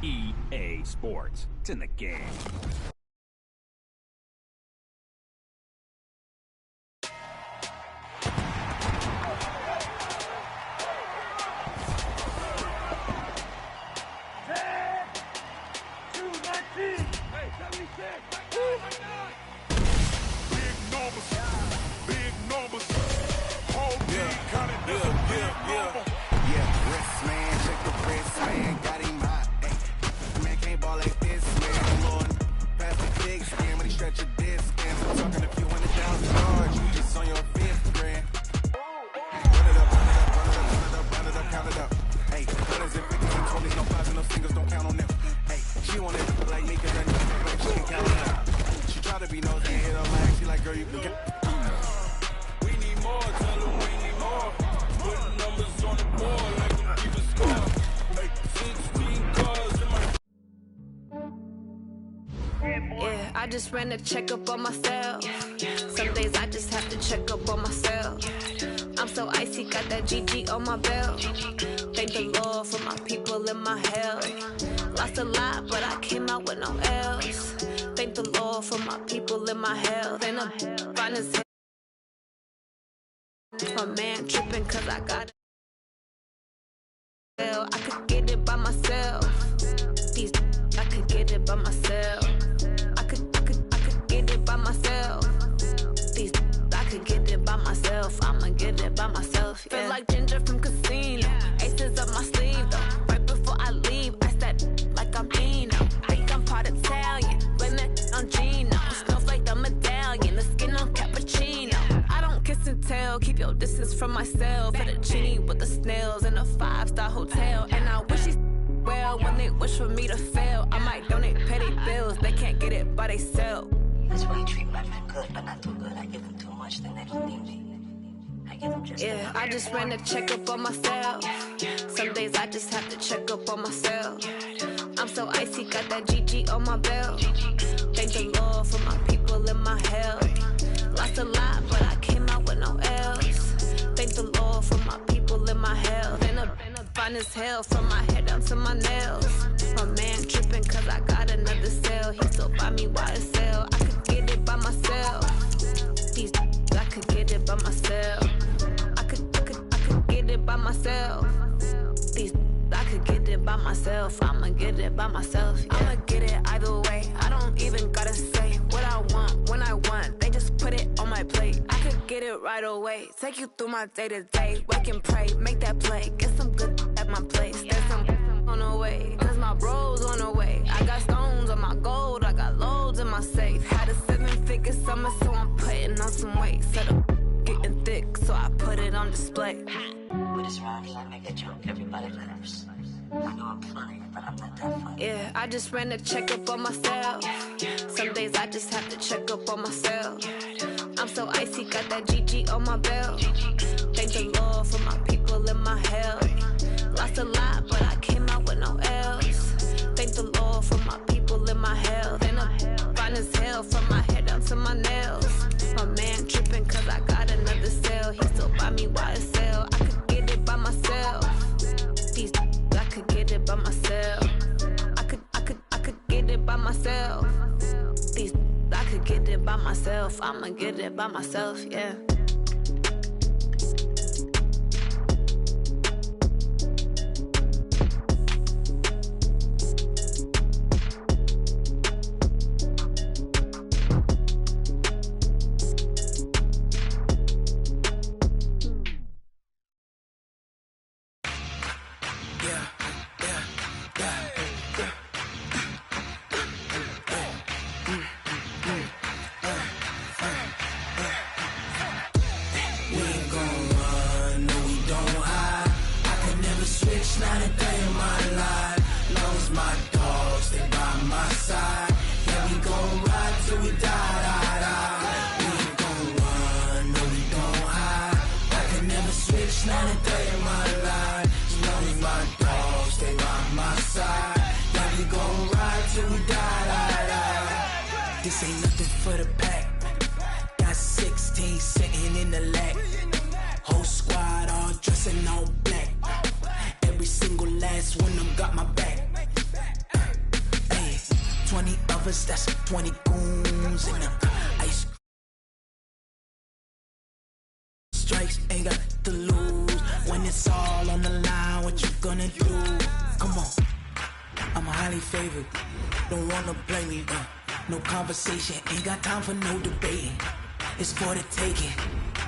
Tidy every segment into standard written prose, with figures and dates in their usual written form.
EA Sports. It's in the game. I just ran a checkup on myself. Some days I just have to check up on myself. I'm so icy, got that GG on my belt. Thank the Lord for my people in my health. Lost a lot, but I came out with no else. Thank the Lord for my people in my health. And I'm fine as hell. My man tripping cause I got it. I could get it by myself. These I could get it by myself. I could get it by myself. These I could get it by myself. I'ma get it by myself. Yeah. Feel like Ginger from Casino. Aces up my sleeve though. Right before I leave, I that like I'm Eno. Think I'm part Italian. Blame that on Gino. Smells like the medallion. The skin on cappuccino. I don't kiss and tell. Keep your distance from myself. Fettuccine with the snails in a 5-star hotel. And I wish he's well when they wish for me to fail. I might donate petty bills. They can't get it by they self. That's why you treat my men good, but not too good. I give them too much, then they don't need me. I give them just enough. I just ran a checkup on myself. Some days I just have to check up on myself. I'm so icy, got that GG on my belt. Thank the Lord for my people in my health. Lost a lot, but I came out with no else. Thank the Lord for my people in my health. And I'm fine as hell from my head down to my nails. My man tripping cause I got another cell. He still buy me YSL. I could get it by myself. These I could get it by myself. I could get it by myself. These I could get it by myself. I'ma get it by myself. Yeah. I'ma get it either way. I don't even gotta say what I want when I want. They just put it on my plate. I could get it right away. Take you through my day to day. Wake and pray, make that play. Get some good at my place. There's some on the way. Cause my bro's on the way. I got stones on my gold. I got loads in my safe. Had a 7-figure summer, so I'm putting on some weight. Set up getting thick, so I put it on display. With this round here, I make a joke, everybody laughs. I know I'm funny, but I'm not that funny. Yeah, I just ran a checkup on myself. Some days I just have to check up on myself. I'm so icy, got that GG on my belt. Thank the Lord for my people in my health. Lost a lot, but I came out with no else. Thank the Lord for my people in my health. And I'm fine as hell from my head down to my nails. My man tripping cause I got another cell. He still buy me YSL. I could get it by myself. These I could get it by myself. I could get it by myself. These I could get it by myself. I'ma get it by myself, yeah. This ain't nothing for the pack. Got 16 sitting in the lap. Whole squad all dressing all black. Every single last one of them got my back. lovers, that's 20 goons in the ice. Strikes ain't got to lose. When it's all on the line, what you gonna do? Come on, I'm highly favored. Don't wanna play me, no conversation. Ain't got time for no debating. It's for the taking,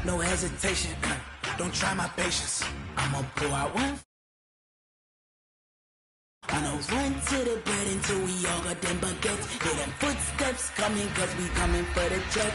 no hesitation. Don't try my patience. I'ma pour out one. I know run to the bread until we all got them baguettes. Hear them footsteps coming, cause we coming for the check.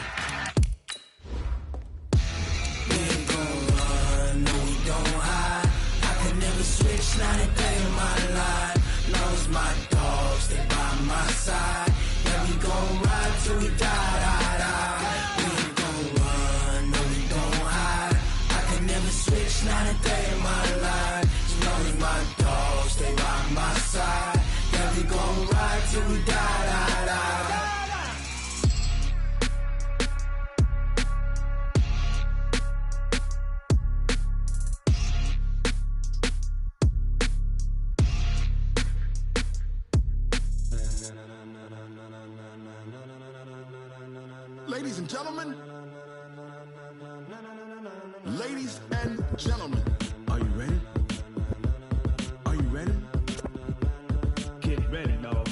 We ain't gon' run, no we don't hide. I can never switch, not a day in my life. Knows my dogs, stay by my side. Yeah, we gon' ride till we die, die, die. We ain't gon' run, no we don't hide. I can never switch, not a day in my life. Knows my dogs, stay by my side. Yeah, we gon' ride till we die, die, die. Ladies and gentlemen, ladies and gentlemen, are you ready? Are you ready? Get ready, dog.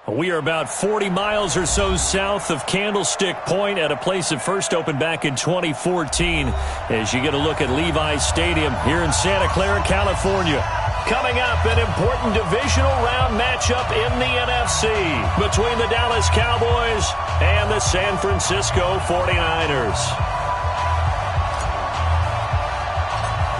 We are about 40 miles or so south of Candlestick Point at a place that first opened back in 2014 as you get a look at Levi's Stadium here in Santa Clara, California. Coming up, an important divisional round matchup in the NFC between the Dallas Cowboys and the San Francisco 49ers.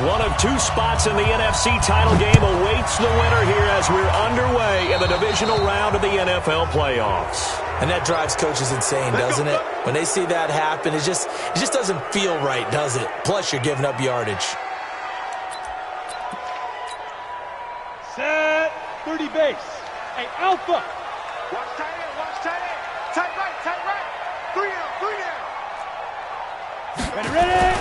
One of two spots in the NFC title game awaits the winner here as we're underway in the divisional round of the NFL playoffs. And that drives coaches insane, doesn't it? When they see that happen, it just doesn't feel right, does it? Plus, you're giving up yardage. Set 30 base. Hey, Alpha. Watch tight end, watch tight end. Tight right, tight right. 3 down, 3 down. Ready.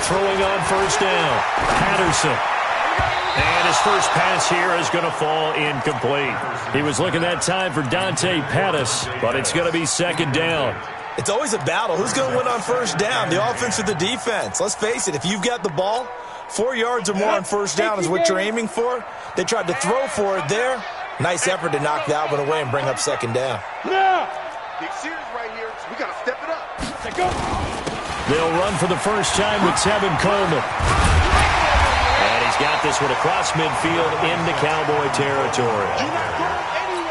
Throwing on first down, Patterson. And his first pass here is going to fall incomplete. He was looking that time for Dante Pettis, but it's going to be second down. It's always a battle. Who's going to win on first down, the offense or the defense? Let's face it, if you've got the ball, 4 yards or more on first down is what you're aiming for. They tried to throw for it there. Nice effort to knock that one away and bring up second down. Now, big series right here. So we got to step it up. Let's go. They'll run for the first time with Tevin Coleman. And he's got this one across midfield into Cowboy territory.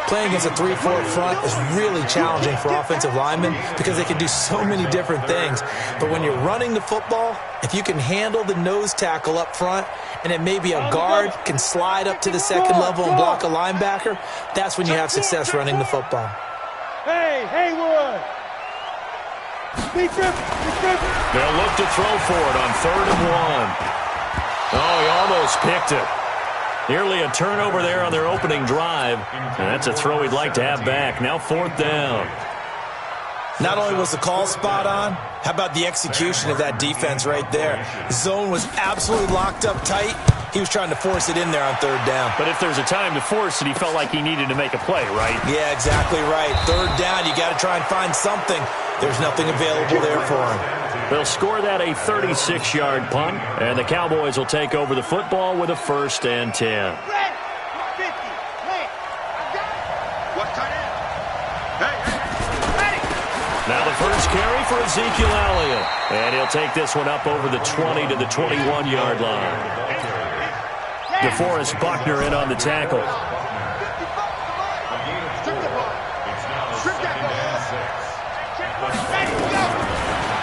Playing against a 3-4 front is really challenging for offensive linemen because they can do so many different things. But when you're running the football, if you can handle the nose tackle up front and then maybe a guard can slide up to the second level and block a linebacker, that's when you have success running the football. Hey, Haywood. They'll look to throw for it on 3rd and 1. Oh, he almost picked it. Nearly a turnover there on their opening drive. And that's a throw he'd like to have back. Now 4th down. Not only was the call spot on, how about the execution of that defense right there? Zone was absolutely locked up tight. He was trying to force it in there on 3rd down. But if there's a time to force it, he felt like he needed to make a play, right? Yeah, exactly right. 3rd down, you got to try and find something. There's nothing available there for him. They'll score that a 36-yard punt, and the Cowboys will take over the football with a 1st and 10. Now the first carry for Ezekiel Elliott, and he'll take this one up over the 20 to the 21-yard line. DeForest Buckner in on the tackle.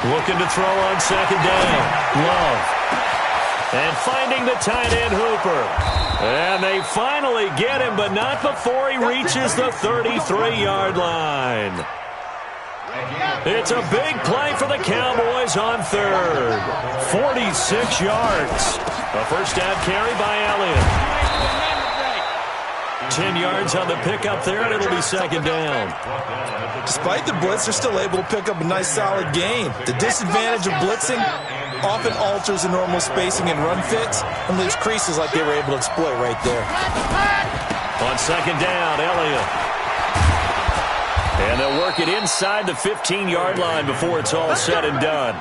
Looking to throw on 2nd down. Love. And finding the tight end Hooper. And they finally get him, but not before he reaches the 33-yard line. It's a big play for the Cowboys on 3rd. 46 yards. A first down carry by Elliott. 10 yards on the pickup there, and it'll be 2nd down. Despite the blitz, they're still able to pick up a nice solid gain. The disadvantage of blitzing, often alters the normal spacing and run fits and leaves creases like they were able to exploit right there. On second down, Elliott. And they'll work it inside the 15-yard line before it's all said and done.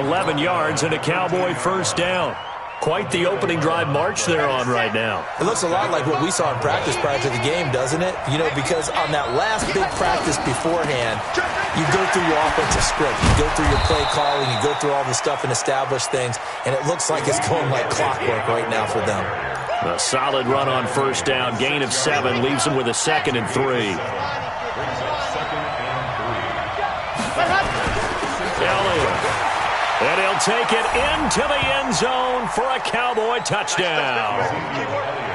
11 yards and a Cowboy first down. Quite the opening drive march they're on right now. It looks a lot like what we saw in practice prior to the game, doesn't it? You know, because on that last big practice beforehand, you go through your offensive script, you go through your play calling, you go through all the stuff and establish things, and it looks like it's going like clockwork right now for them. A solid run on first down, gain of 7, leaves them with a 2nd and 3. Elliott. And he'll take it into the end zone for a Cowboy touchdown.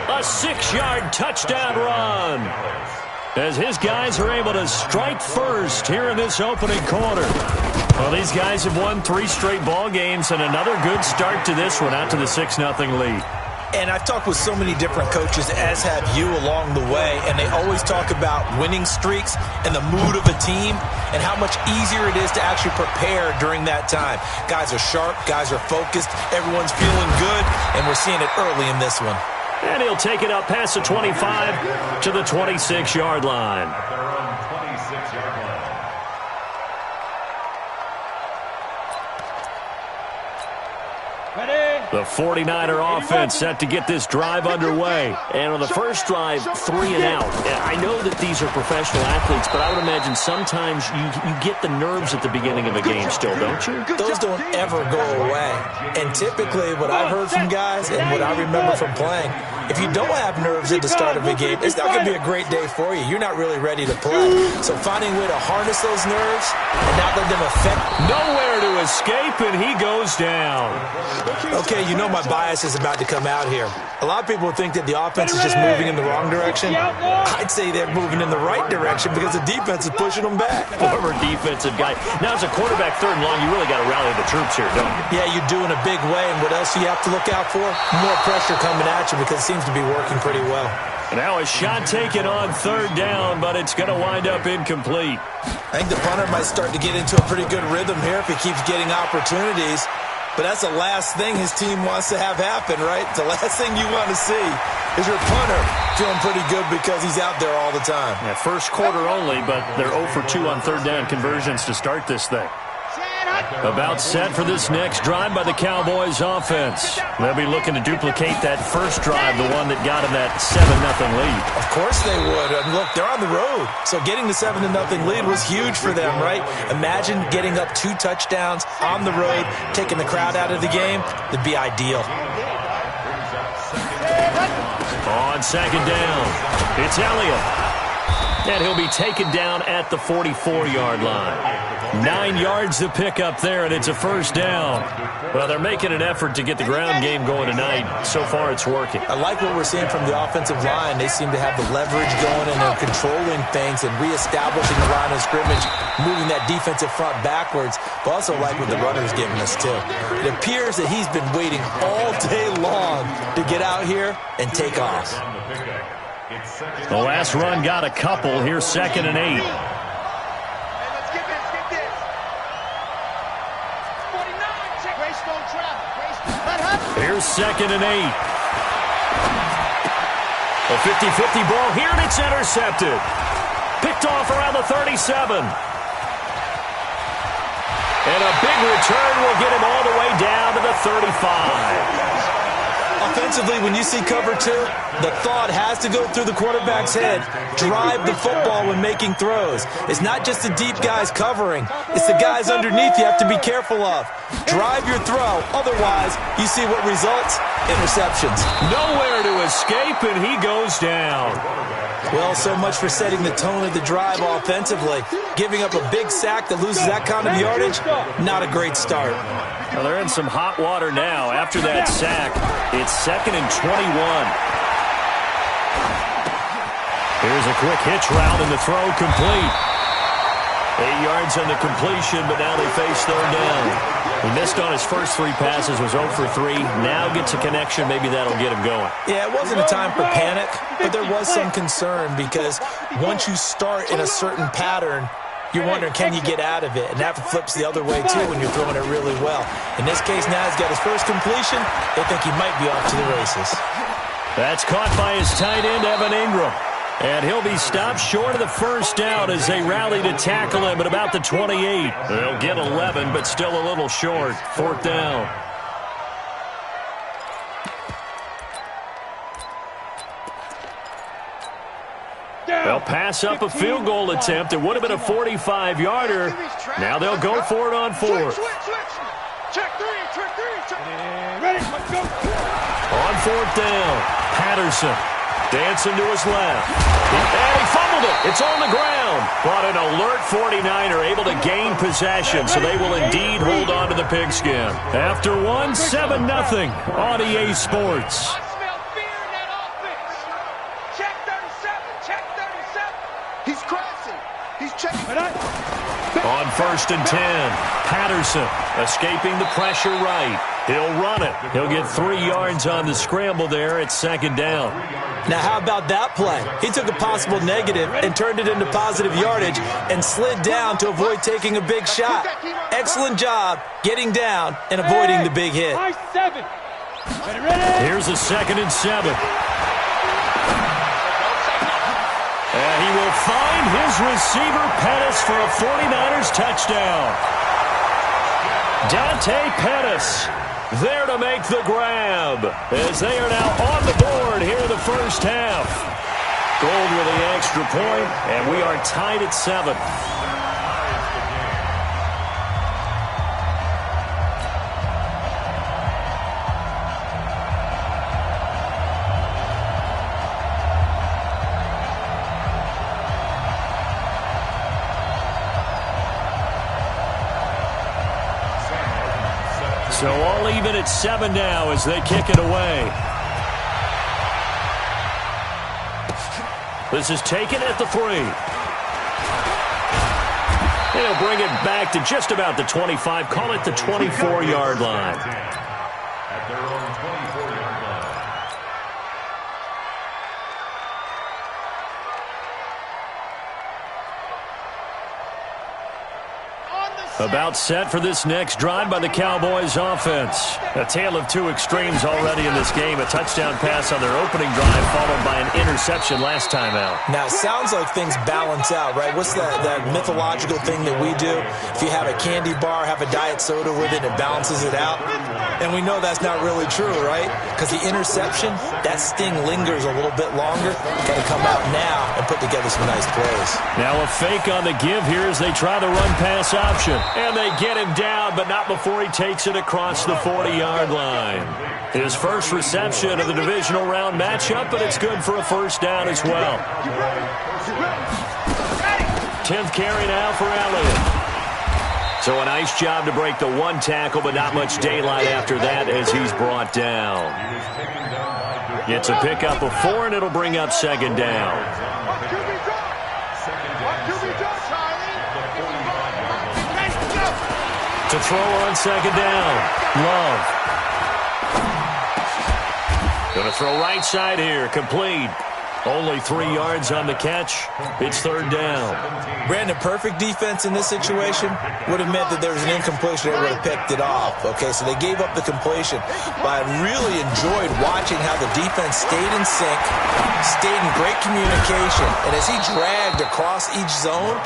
A 6-yard touchdown run. As his guys are able to strike first here in this opening quarter. Well, these guys have won 3 straight ball games and another good start to this one out to the 6-0 lead. And I've talked with so many different coaches, as have you, along the way, and they always talk about winning streaks and the mood of a team and how much easier it is to actually prepare during that time. Guys are sharp, guys are focused, everyone's feeling good, and we're seeing it early in this one. And he'll take it up past the 25 to the 26-yard line. The 49er offense set to get this drive underway. And on the first drive, 3 and out. I know that these are professional athletes, but I would imagine sometimes you get the nerves at the beginning of a game still, don't you? Those don't ever go away. And typically what I've heard from guys and what I remember from playing, if you don't have nerves at the start of a game, it's not going to be a great day for you. You're not really ready to play. So finding a way to harness those nerves and not let them affect. Nowhere to escape, and he goes down. Okay, you know my bias is about to come out here. A lot of people think that the offense is just moving in the wrong direction. I'd say they're moving in the right direction because the defense is pushing them back. Former defensive guy. Now, as a quarterback, 3rd and long, you really got to rally the troops here, don't you? Yeah, you do in a big way. And what else do you have to look out for? More pressure coming at you because it seems to be working pretty well. Now a shot taken on 3rd down, but it's going to wind up incomplete. I think the punter might start to get into a pretty good rhythm here if he keeps getting opportunities. But that's the last thing his team wants to have happen, right? The last thing you want to see is your punter feeling pretty good because he's out there all the time. Yeah, first quarter only, but they're 0 for 2 on 3rd down conversions to start this thing. About set for this next drive by the Cowboys offense. They'll be looking to duplicate that first drive, the one that got him that 7-0 lead. Of course they would. And look, they're on the road. So getting the 7-0 lead was huge for them, right? Imagine getting up 2 touchdowns on the road, taking the crowd out of the game. That'd be ideal. On second down, it's Elliott. And he'll be taken down at the 44-yard line. 9 yards to pick up there, and it's a first down. Well, they're making an effort to get the ground game going tonight. So far, it's working. I like what we're seeing from the offensive line. They seem to have the leverage going, and they're controlling things and reestablishing the line of scrimmage, moving that defensive front backwards. But also like what the runner's giving us, too. It appears that he's been waiting all day long to get out here and take off. The last run got a couple. Here's 2nd and 8. Here's 2nd and 8. A 50-50 ball here, and it's intercepted. Picked off around the 37. And a big return will get him all the way down to the 35. Offensively, when you see cover 2, the thought has to go through the quarterback's head. Drive the football when making throws. It's not just the deep guys covering. It's the guys underneath you have to be careful of. Drive your throw. Otherwise, you see what results? Interceptions. Nowhere to escape, and he goes down. Well, so much for setting the tone of the drive offensively. Giving up a big sack that loses that kind of yardage, not a great start. Well, they're in some hot water now. After that sack, it's 2nd and 21. Here's a quick hitch route, and the throw complete. 8 yards on the completion, but now they face 3rd down. He missed on his first 3 passes, was 0 for 3. Now gets a connection. Maybe that'll get him going. Yeah, it wasn't a time for panic, but there was some concern because once you start in a certain pattern, you're wondering, can you get out of it? And that flips the other way, too, when you're throwing it really well. In this case, now he's got his first completion. They think he might be off to the races. That's caught by his tight end, Evan Ingram. And he'll be stopped short of the first down as they rally to tackle him at about the 28. They'll get 11, but still a little short. 4th down. They'll pass up a field goal attempt. It would have been a 45-yarder. Now they'll go for it on 4th. Check three. Ready, let's go. On 4th down, Patterson dancing to his left. And he fumbled it. It's on the ground. But an alert 49er able to gain possession, so they will indeed hold on to the pigskin. After one, 7-0 on EA Sports. I smell fear in that offense. Check 37. He's crashing. He's checking. On 1st and 10, Patterson escaping the pressure right. He'll run it. He'll get 3 yards on the scramble there at 2nd down. Now, how about that play? He took a possible negative and turned it into positive yardage and slid down to avoid taking a big shot. Excellent job getting down and avoiding the big hit. Here's a 2nd and 7. And he will find his receiver, Pettis, for a 49ers touchdown. Dante Pettis there to make the grab as they are now on the board here in the first half. Gold with the extra point, and we are tied at 7. So all even at 7 now as they kick it away. This is taken at the 3. They'll bring it back to just about the 25. Call it the 24-yard line. At their own 24-yard line. About set for this next drive by the Cowboys offense. A tale of two extremes already in this game. A touchdown pass on their opening drive followed by an interception last time out. Now, it sounds like things balance out, right? What's that mythological thing that we do? If you have a candy bar, have a diet soda with it, it balances it out. And we know that's not really true, right? Because the interception, that sting lingers a little bit longer. Got to come out now and put together some nice plays. Now a fake on the give here as they try the run-pass option. And they get him down, but not before he takes it across the 40-yard line. His first reception of the divisional round matchup, but it's good for a first down as well. 10th carry now for Elliott. So a nice job to break the one tackle, but not much daylight after that as he's brought down. Gets a pickup of 4, and it'll bring up 2nd down. To throw on 2nd down. Love. Going to throw right side here. Complete. Only 3 yards on the catch. It's 3rd down. Brandon, perfect defense in this situation would have meant that there was an incompletion. They would have picked it off. Okay, so they gave up the completion. But I really enjoyed watching how the defense stayed in sync, stayed in great communication. And as he dragged across each zone,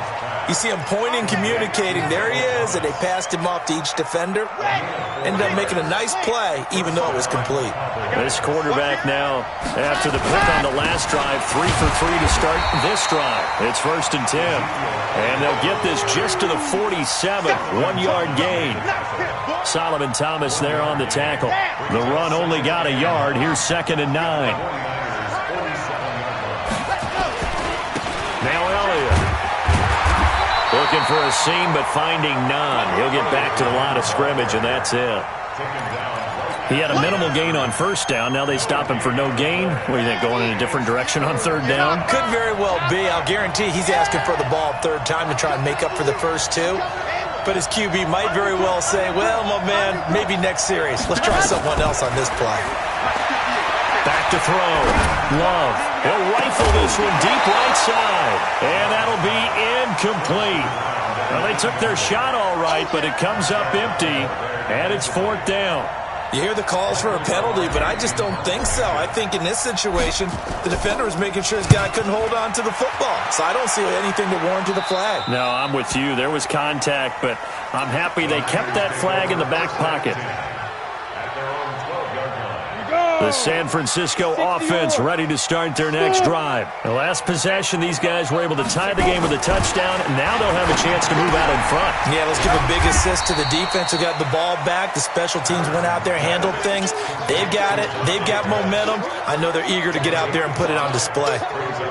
you see him pointing, communicating. There he is, and they passed him off to each defender. Ended up making a nice play, even though it was complete. This quarterback now, after the pick on the last drive, 3 for 3 to start this drive. It's 1st and 10. And they'll get this just to the 47, 1-yard gain. Solomon Thomas there on the tackle. The run only got a yard. Here's 2nd and 9. Now Elliott. Looking for a seam, but finding none. He'll get back to the line of scrimmage, and that's it. He had a minimal gain on 1st down. Now they stop him for no gain. What do you think, going in a different direction on 3rd down? Could very well be. I'll guarantee he's asking for the ball 3rd time to try and make up for the first 2. But his QB might very well say, well, my man, maybe next series. Let's try someone else on this play. Back to throw. Love. He'll rifle this one deep right side. And that'll be incomplete. Well, they took their shot all right, but it comes up empty, and it's 4th down. You hear the calls for a penalty, but I just don't think so. I think in this situation, the defender was making sure his guy couldn't hold on to the football. So I don't see anything to warrant the flag. No, I'm with you. There was contact, but I'm happy they kept that flag in the back pocket. The San Francisco offense ready to start their next drive. The last possession, these guys were able to tie the game with a touchdown, and now they'll have a chance to move out in front. Yeah, let's give a big assist to the defense who got the ball back. The special teams went out there, handled things. They've got it. They've got momentum. I know they're eager to get out there and put it on display.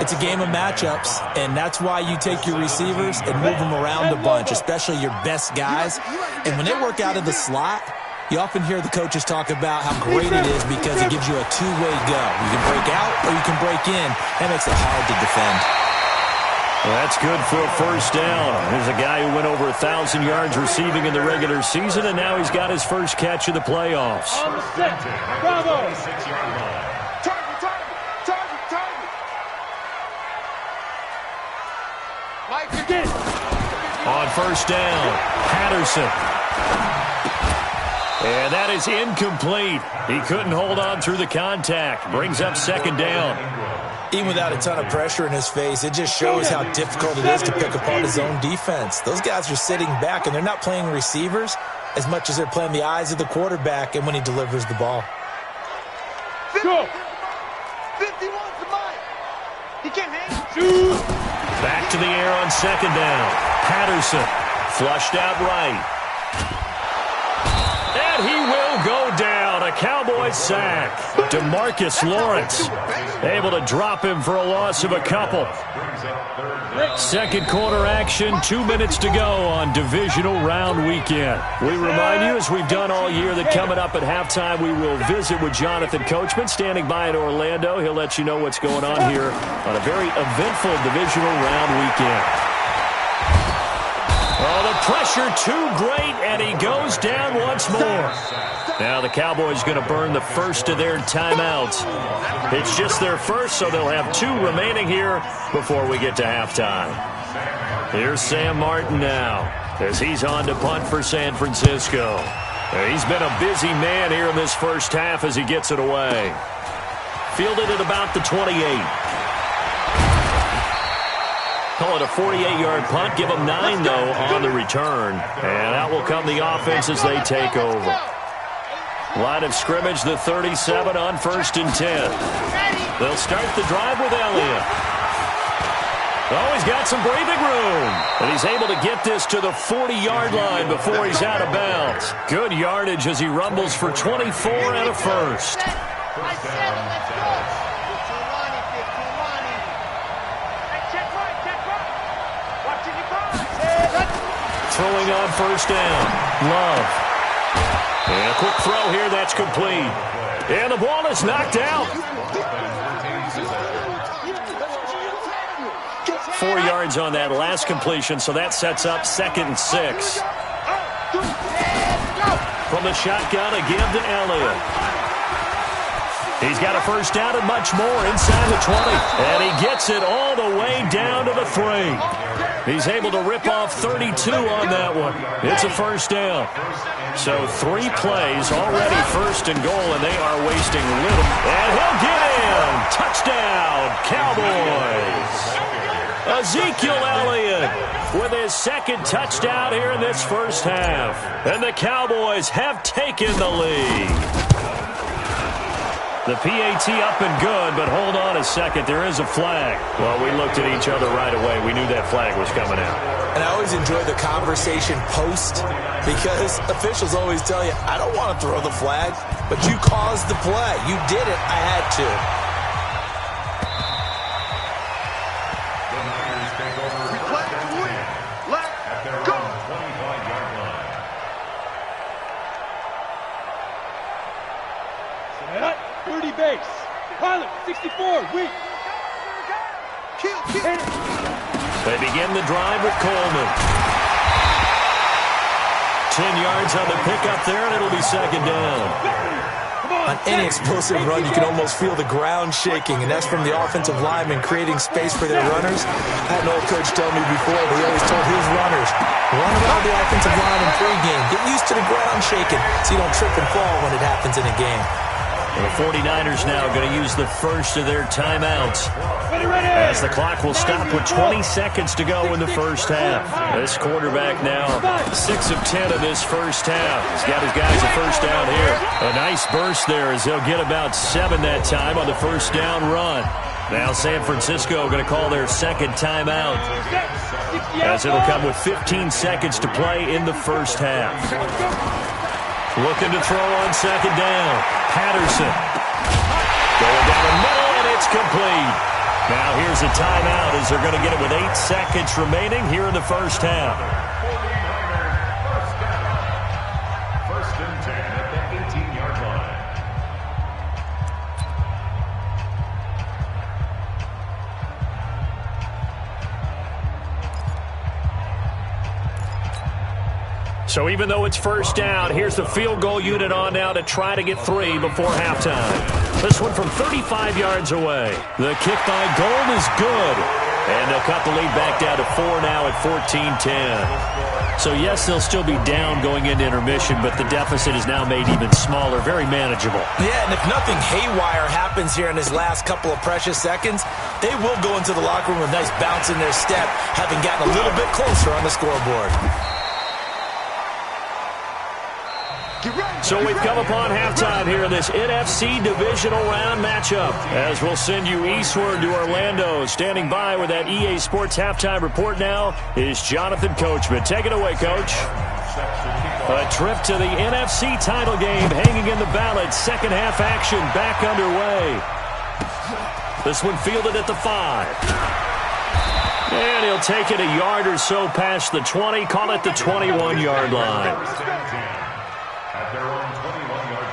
It's a game of matchups, and that's why you take your receivers and move them around a bunch, especially your best guys. And when they work out of the slot, you often hear the coaches talk about how great it is because it gives you a two-way go. You can break out or you can break in. That makes it hard to defend. Well, that's good for a first down. There's a guy who went over 1,000 yards receiving in the regular season, and now he's got his first catch of the playoffs. Bravo! Target! On first down, Patterson. And that is incomplete. He couldn't hold on through the contact. Brings up 2nd down. Even without a ton of pressure in his face, it just shows how difficult it is to pick apart his own defense. Those guys are sitting back, and they're not playing receivers as much as they're playing the eyes of the quarterback and when he delivers the ball. Go! 51's the mic. He can't hang. Back to the air on 2nd down. Patterson flushed out right. And he will go down. A Cowboys sack. DeMarcus Lawrence able to drop him for a loss of a couple. Second quarter action, 2 minutes to go on divisional round weekend. We remind you, as we've done all year, that coming up at halftime, we will visit with Jonathan Coachman, standing by in Orlando. He'll let you know what's going on here on a very eventful divisional round weekend. Oh, the pressure too great, and he goes down once more. Now the Cowboys going to burn the first of their timeouts. It's just their first, so they'll have 2 remaining here before we get to halftime. Here's Sam Martin now, as he's on to punt for San Francisco. He's been a busy man here in this first half as he gets it away. Fielded at about the 28. Call it a 48-yard punt. Give them 9, though, on the return. And out will come the offense as they take over. Line of scrimmage, the 37 on 1st and 10. They'll start the drive with Elliott. Oh, he's got some breathing room. And he's able to get this to the 40-yard line before he's out of bounds. Good yardage as he rumbles for 24 and a first. Throwing on first down. Love. And a quick throw here, that's complete. And the ball is knocked out. 4 yards on that last completion, so that sets up 2nd and 6. From the shotgun, a give to Elliott. He's got a first down and much more inside the 20. And he gets it all the way down to the 3. He's able to rip off 32 on that one. It's a first down. So 3 plays already, 1st and goal, and they are wasting little. And he'll get in. Touchdown, Cowboys. Ezekiel Elliott with his 2nd touchdown here in this first half. And the Cowboys have taken the lead. The PAT up and good, but hold on a second. There is a flag. Well, we looked at each other right away. We knew that flag was coming out. And I always enjoy the conversation post because officials always tell you, I don't want to throw the flag, but you caused the play. You did it. I had to. Base. Pilot, 64, weak. They begin the drive with Coleman. 10 yards on the pickup there, and it'll be 2nd down. On any explosive run, you can almost feel the ground shaking, and that's from the offensive linemen creating space for their runners. I had an old coach tell me before, but he always told his runners, run around the offensive line in pregame. Get used to the ground shaking so you don't trip and fall when it happens in a game. The 49ers now going to use the first of their timeouts as the clock will stop with 20 seconds to go in the first half. This quarterback now 6 of 10 in this first half. He's got his guys a first down here. A nice burst there as they'll get about 7 that time on the first down run. Now San Francisco going to call their second timeout as it'll come with 15 seconds to play in the first half. Looking to throw on second down. Patterson. Going down the middle, and it's complete. Now here's a timeout as they're going to get it with 8 seconds remaining here in the first half. First and 10 at the 18-yard line. So even though it's first down, here's the field goal unit on now to try to get 3 before halftime. This one from 35 yards away. The kick by Gold is good. And they'll cut the lead back down to 4 now at 14-10. So yes, they'll still be down going into intermission, but the deficit is now made even smaller, very manageable. Yeah, and if nothing haywire happens here in his last couple of precious seconds, they will go into the locker room with a nice bounce in their step, having gotten a little bit closer on the scoreboard. So we've come upon halftime here in this NFC Divisional Round matchup. As we'll send you eastward to Orlando. Standing by with that EA Sports Halftime Report now is Jonathan Coachman. Take it away, Coach. A trip to the NFC title game hanging in the balance. Second half action back underway. This one fielded at the 5. And he'll take it a yard or so past the 20. Call it the 21-yard line. At their own 21-yard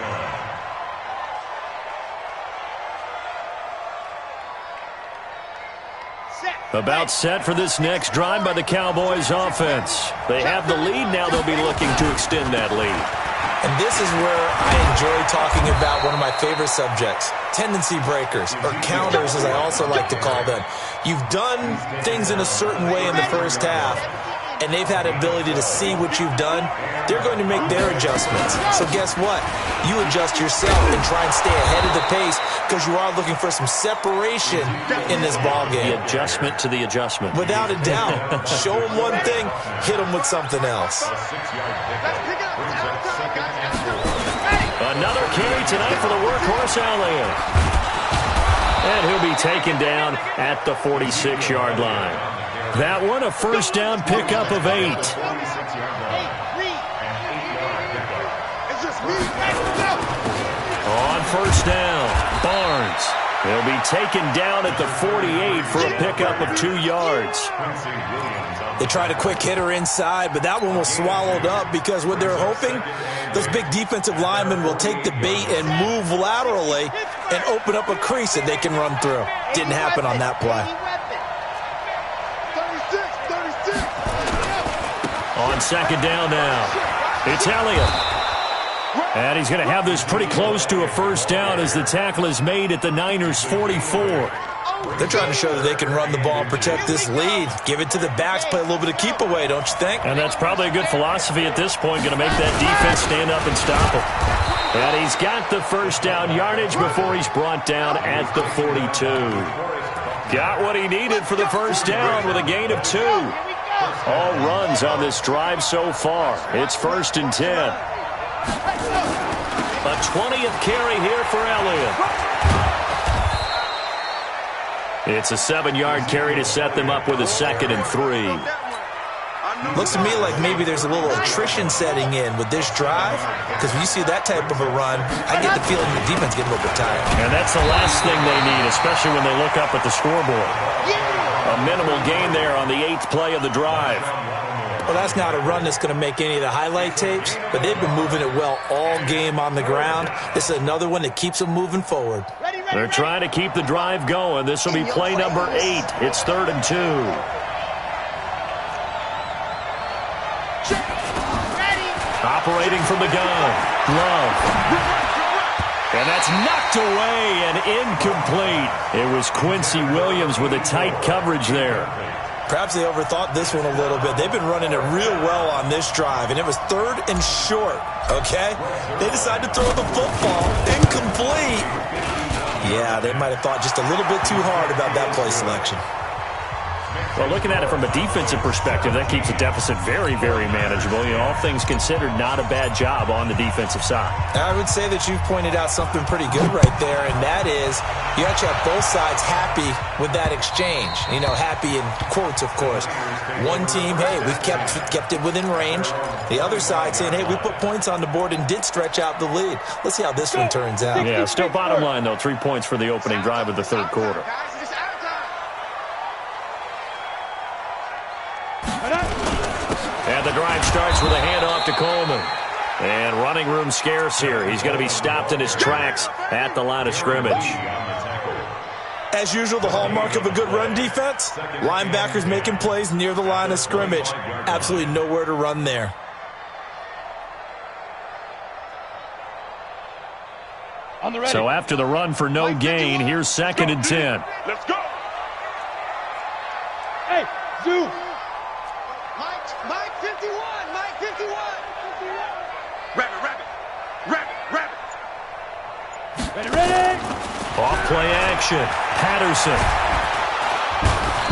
line. About set for this next drive by the Cowboys offense. They have the lead. Now they'll be looking to extend that lead. And this is where I enjoy talking about one of my favorite subjects, tendency breakers, or counters as I also like to call them. You've done things in a certain way in the first half, and they've had the ability to see what you've done. They're going to make their adjustments. So guess what? You adjust yourself and try and stay ahead of the pace because you are looking for some separation in this ballgame. The adjustment to the adjustment. Without a doubt. Show them one thing, hit them with something else. Another carry tonight for the workhorse Elliott. And he'll be taken down at the 46-yard line. That one, a first down pickup of 8. On first down, Barnes. He'll be taken down at the 48 for a pickup of 2 yards. They tried a quick hitter inside, but that one was swallowed up because what they're hoping, those big defensive linemen will take the bait and move laterally and open up a crease that they can run through. Didn't happen on that play. On second down now, it's Elliott. And he's going to have this pretty close to a first down as the tackle is made at the Niners' 44. They're trying to show that they can run the ball and protect this lead. Give it to the backs, play a little bit of keep away, don't you think? And that's probably a good philosophy at this point, going to make that defense stand up and stop him. And he's got the first down yardage before he's brought down at the 42. Got what he needed for the first down with a gain of 2. All runs on this drive so far. It's first and 10. A 20th carry here for Elliott. It's a 7-yard carry to set them up with a 2nd and 3. Looks to me like maybe there's a little attrition setting in with this drive, because when you see that type of a run, I get the feeling the defense getting a little bit tired. And that's the last thing they need, especially when they look up at the scoreboard. A minimal gain there on the 8th play of the drive. Well, that's not a run that's going to make any of the highlight tapes, but they've been moving it well all game on the ground. This is another one that keeps them moving forward. They're trying to keep the drive going. This will be play number 8. It's 3rd and 2. Operating from the gun, Love. And that's knocked away and incomplete. It was Quincy Williams with a tight coverage there. Perhaps they overthought this one a little bit. They've been running it real well on this drive, and it was 3rd and short, okay? They decided to throw the football. Incomplete. Yeah, they might have thought just a little bit too hard about that play selection. Well, looking at it from a defensive perspective, that keeps the deficit very, very manageable. You know, all things considered, not a bad job on the defensive side. I would say that you've pointed out something pretty good right there, and that is you actually have both sides happy with that exchange. You know, happy in quotes, of course. One team, hey, we've kept it within range. The other side saying, hey, we put points on the board and did stretch out the lead. Let's see how this one turns out. Yeah, still bottom line, though, 3 points for the opening drive of the third quarter. And the drive starts with a handoff to Coleman. And running room scarce here. He's going to be stopped in his tracks at the line of scrimmage. As usual, the hallmark of a good run defense, linebackers making plays near the line of scrimmage. Absolutely nowhere to run there. So after the run for no gain, here's 2nd and 10. Let's go. Hey, Zoo. Mike 51, Mike 51. Rabbit. Ready. Off play action. Patterson.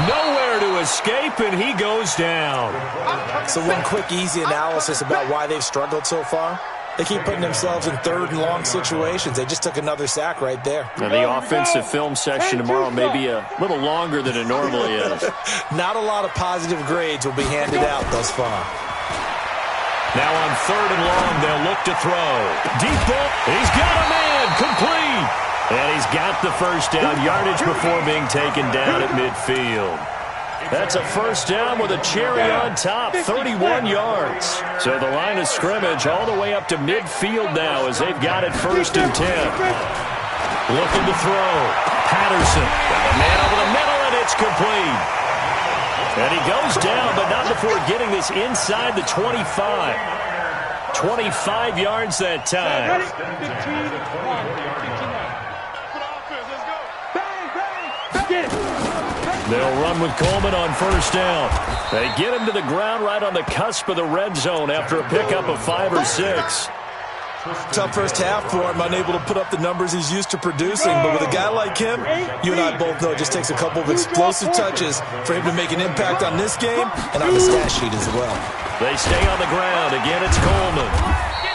Nowhere to escape, and he goes down. So one quick, easy analysis about why they've struggled so far. They keep putting themselves in 3rd and long situations. They just took another sack right there. And the offensive film session tomorrow may be a little longer than it normally is. Not a lot of positive grades will be handed out thus far. Now on 3rd and long, they'll look to throw. Deep ball. He's got a man. Complete. And he's got the first down yardage before being taken down at midfield. That's a first down with a cherry on top, 31 yards. So the line of scrimmage all the way up to midfield now as they've got it 1st and 10. Looking to throw. Patterson. Got a man over the middle, and it's complete. And he goes down, but not before getting this inside the 25. 25 yards that time. They'll run with Coleman on first down. They get him to the ground right on the cusp of the red zone after a pickup of 5 or 6. Tough first half for him, unable to put up the numbers he's used to producing. But with a guy like him, you and I both know it just takes a couple of explosive touches for him to make an impact on this game and on the stat sheet as well. They stay on the ground. Again, it's Coleman.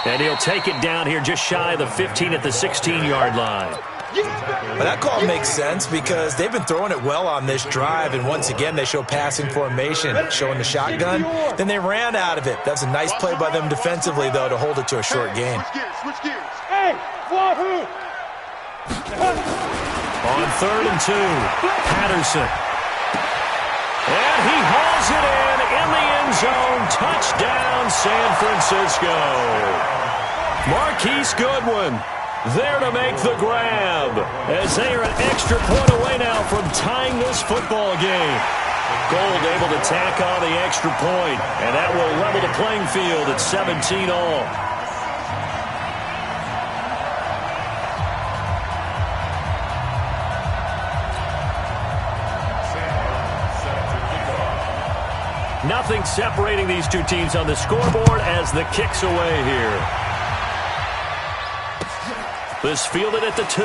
And he'll take it down here just shy of the 15 at the 16-yard line. But that call makes sense because they've been throwing it well on this drive, and once again they show passing formation, showing the shotgun. Then they ran out of it. That's a nice play by them defensively, though, to hold it to a short game. Switch gears. Hey, Wahoo! On 3rd and 2, Patterson. And he hauls it in the end zone. Touchdown, San Francisco. Marquise Goodwin there to make the grab as they are an extra point away now from tying this football game. Gold able to tack on the extra point, and that will level the playing field at 17 all. Nothing separating these two teams on the scoreboard as the kick's away here. This fielded at the 2.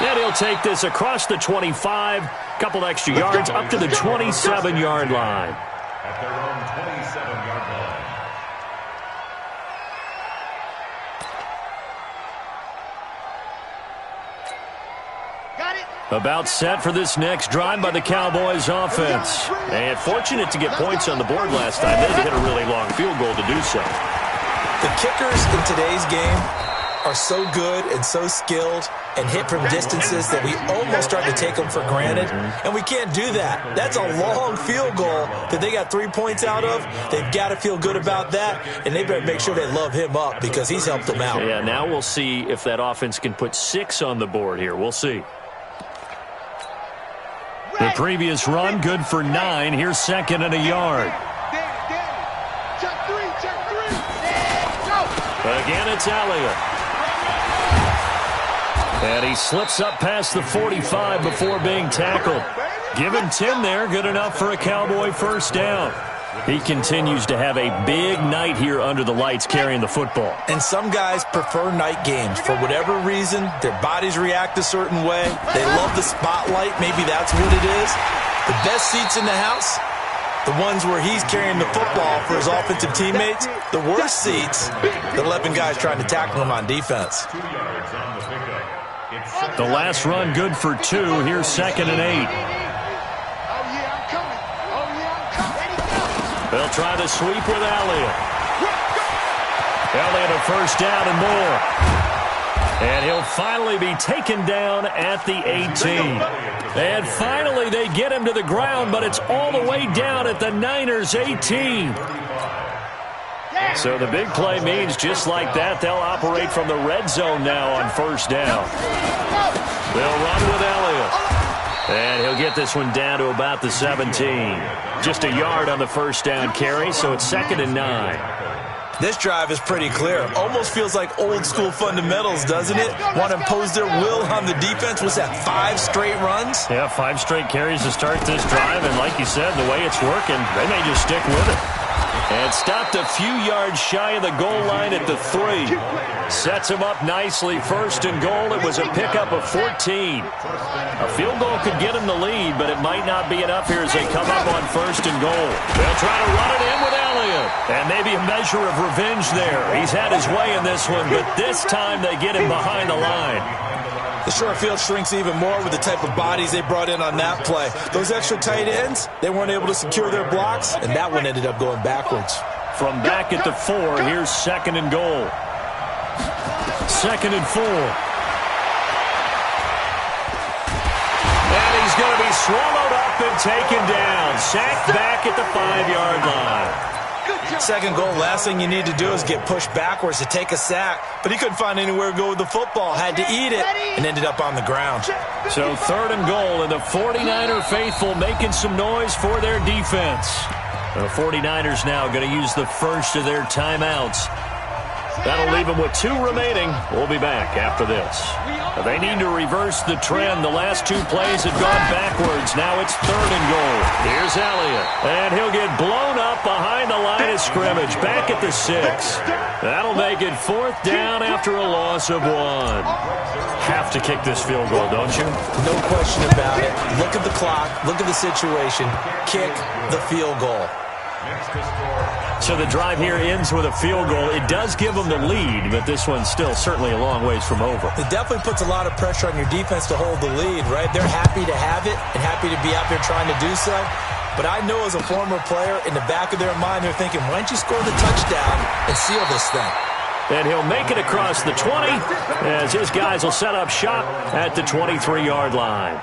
And he'll take this across the 25. Couple extra yards up to the 27-yard line. At their own 27-yard line. About set for this next drive by the Cowboys offense. And fortunate to get points on the board last time. They had to hit a really long field goal to do so. The kickers in today's game are so good and so skilled and hit from distances that we almost start to take them for granted, and we can't do that. That's a long field goal that they got 3 points out of. They've got to feel good about that, and they better make sure they love him up because he's helped them out. Yeah, now we'll see if that offense can put 6 on the board here. We'll see. The previous run, good for 9. Here's 2nd and a yard. Check 3. Go. Again, it's Elliott. And he slips up past the 45 before being tackled. Give him 10 there, good enough for a Cowboy first down. He continues to have a big night here under the lights carrying the football. And some guys prefer night games. For whatever reason, their bodies react a certain way. They love the spotlight. Maybe that's what it is. The best seats in the house, the ones where he's carrying the football for his offensive teammates. The worst seats, the 11 guys trying to tackle him on defense. The last run good for 2. Here's 2nd and 8. They'll try the sweep with Elliott. Elliott a first down and more. And he'll finally be taken down at the 18. And finally they get him to the ground, but it's all the way down at the Niners' 18. So the big play means just like that, they'll operate from the red zone now on first down. They'll run with Elliott. And he'll get this one down to about the 17. Just a yard on the first down carry, so it's 2nd and 9. This drive is pretty clear. Almost feels like old school fundamentals, doesn't it? Want to impose their will on the defense. Was that 5 straight runs? Yeah, 5 straight carries to start this drive. And like you said, the way it's working, they may just stick with it. And stopped a few yards shy of the goal line at the 3. Sets him up nicely. 1st and goal. It was a pickup of 14. A field goal could get him the lead, but it might not be enough here as they come up on 1st and goal. They'll try to run it in with Elliott. And maybe a measure of revenge there. He's had his way in this one, but this time they get him behind the line. The short field shrinks even more with the type of bodies they brought in on that play. Those extra tight ends, they weren't able to secure their blocks, and that one ended up going backwards. From back at the 4, here's 2nd and goal. 2nd and 4. And he's going to be swallowed up and taken down. Sacked back at the 5-yard line. 2nd goal, last thing you need to do is get pushed backwards to take a sack. But he couldn't find anywhere to go with the football. Had to eat it and ended up on the ground. So 3rd and goal, and the 49er faithful making some noise for their defense. The 49ers now going to use the first of their timeouts. That'll leave them with 2 remaining. We'll be back after this. They need to reverse the trend. The last 2 plays have gone backwards. Now it's 3rd and goal. Here's Elliott. And he'll get blown up behind the line of scrimmage. Back at the 6. That'll make it 4th down after a loss of 1. Have to kick this field goal, don't you? No question about it. Look at the clock. Look at the situation. Kick the field goal. So the drive here ends with a field goal. It does give them the lead, but this one's still certainly a long ways from over. It definitely puts a lot of pressure on your defense to hold the lead, right? They're happy to have it and happy to be out there trying to do so. But I know as a former player, in the back of their mind, they're thinking, why don't you score the touchdown and seal this thing? And he'll make it across the 20 as his guys will set up shop at the 23-yard line.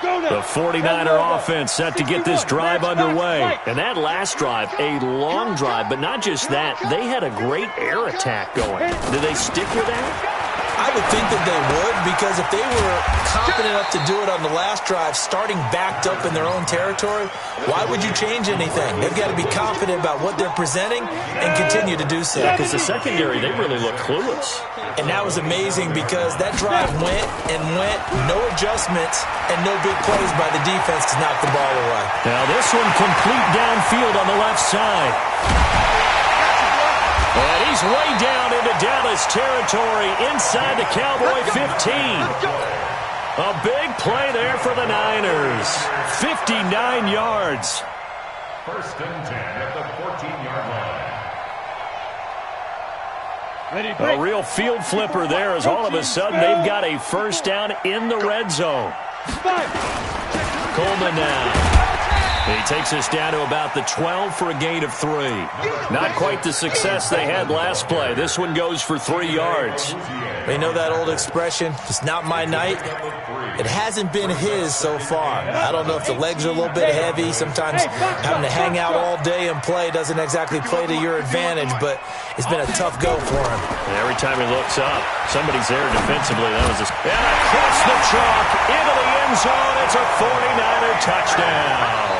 The 49er offense set to get this drive underway. And that last drive, a long drive, but not just that. They had a great air attack going. Did they stick with that? I would think that they would, because if they were confident enough to do it on the last drive, starting backed up in their own territory, why would you change anything? They've got to be confident about what they're presenting and continue to do so. Yeah, because the secondary, they really look clueless. And that was amazing because that drive went and went, no adjustments, and no big plays by the defense to knock the ball away. Now this one complete downfield on the left side. And he's way down into Dallas territory inside the Cowboy 15. A big play there for the Niners. 59 yards. 1st and 10 at the 14-yard line. A real field flipper there as all of a sudden they've got a first down in the red zone. Coleman now. He takes us down to about the 12 for a gain of 3. Not quite the success they had last play. This one goes for 3 yards. You know that old expression, it's not my night? It hasn't been his so far. I don't know if the legs are a little bit heavy. Sometimes having to hang out all day and play doesn't exactly play to your advantage, but it's been a tough go for him. And every time he looks up, somebody's there defensively. That was and across the chalk into the end zone. It's a 49er touchdown.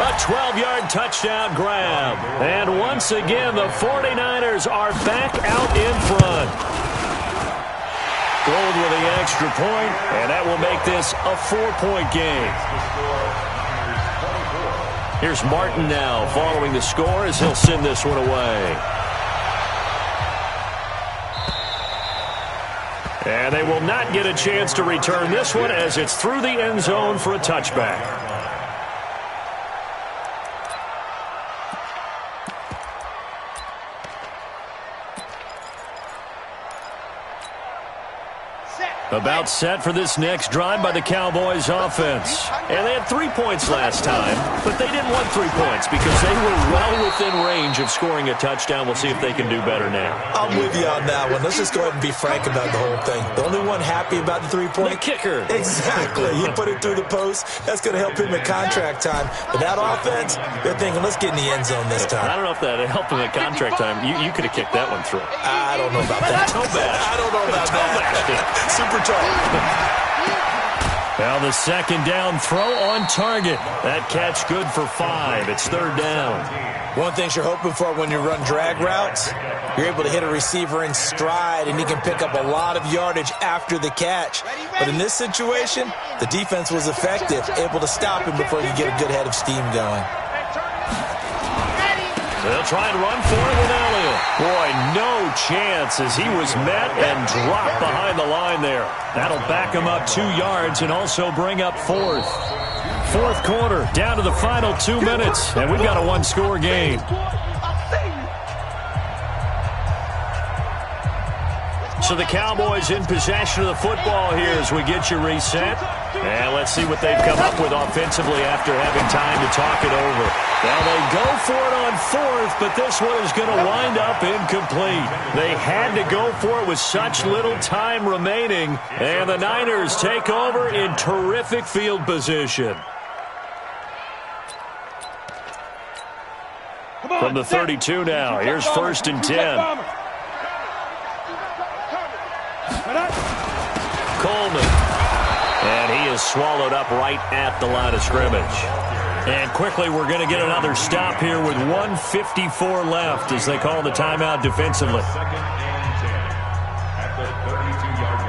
A 12-yard touchdown grab. And once again, the 49ers are back out in front. Gold with the extra point, and that will make this a 4-point game. Here's Martin now following the score as he'll send this one away. And they will not get a chance to return this one as it's through the end zone for a touchback. About set for this next drive by the Cowboys offense. And they had 3 points last time, but they didn't want 3 points because they were well within range of scoring a touchdown. We'll see if they can do better now. I'm with you on that one. Let's just go ahead and be frank about the whole thing. The only one happy about the 3-point? The kicker. Exactly. He put it through the post. That's going to help him at contract time. But that offense, they're thinking, let's get in the end zone this time. I don't know if that helped him at contract time. You could have kicked that one through. I don't know about that. Toe bash. I don't know about that. Super tall. Now the second down throw on target. That catch good for 5. It's third down. One thing you're hoping for when you run drag routes, you're able to hit a receiver in stride, and he can pick up a lot of yardage after the catch. But in this situation, the defense was effective, able to stop him before you get a good head of steam going. They'll try and run for it with Elliott. Boy, no chance as he was met and dropped behind the line there. That'll back him up 2 yards and also bring up fourth. Fourth quarter, down to the final 2 minutes, and we've got a 1-score game. So the Cowboys in possession of the football here as we get you reset. And let's see what they've come up with offensively after having time to talk it over. Now they go for it on fourth, but this one is going to wind up incomplete. They had to go for it with such little time remaining. And the Niners take over in terrific field position. From the 32 now, here's 1st and 10. Coleman. And he is swallowed up right at the line of scrimmage. And quickly, we're going to get another stop here with 1:54 left as they call the timeout defensively. At the 32-yard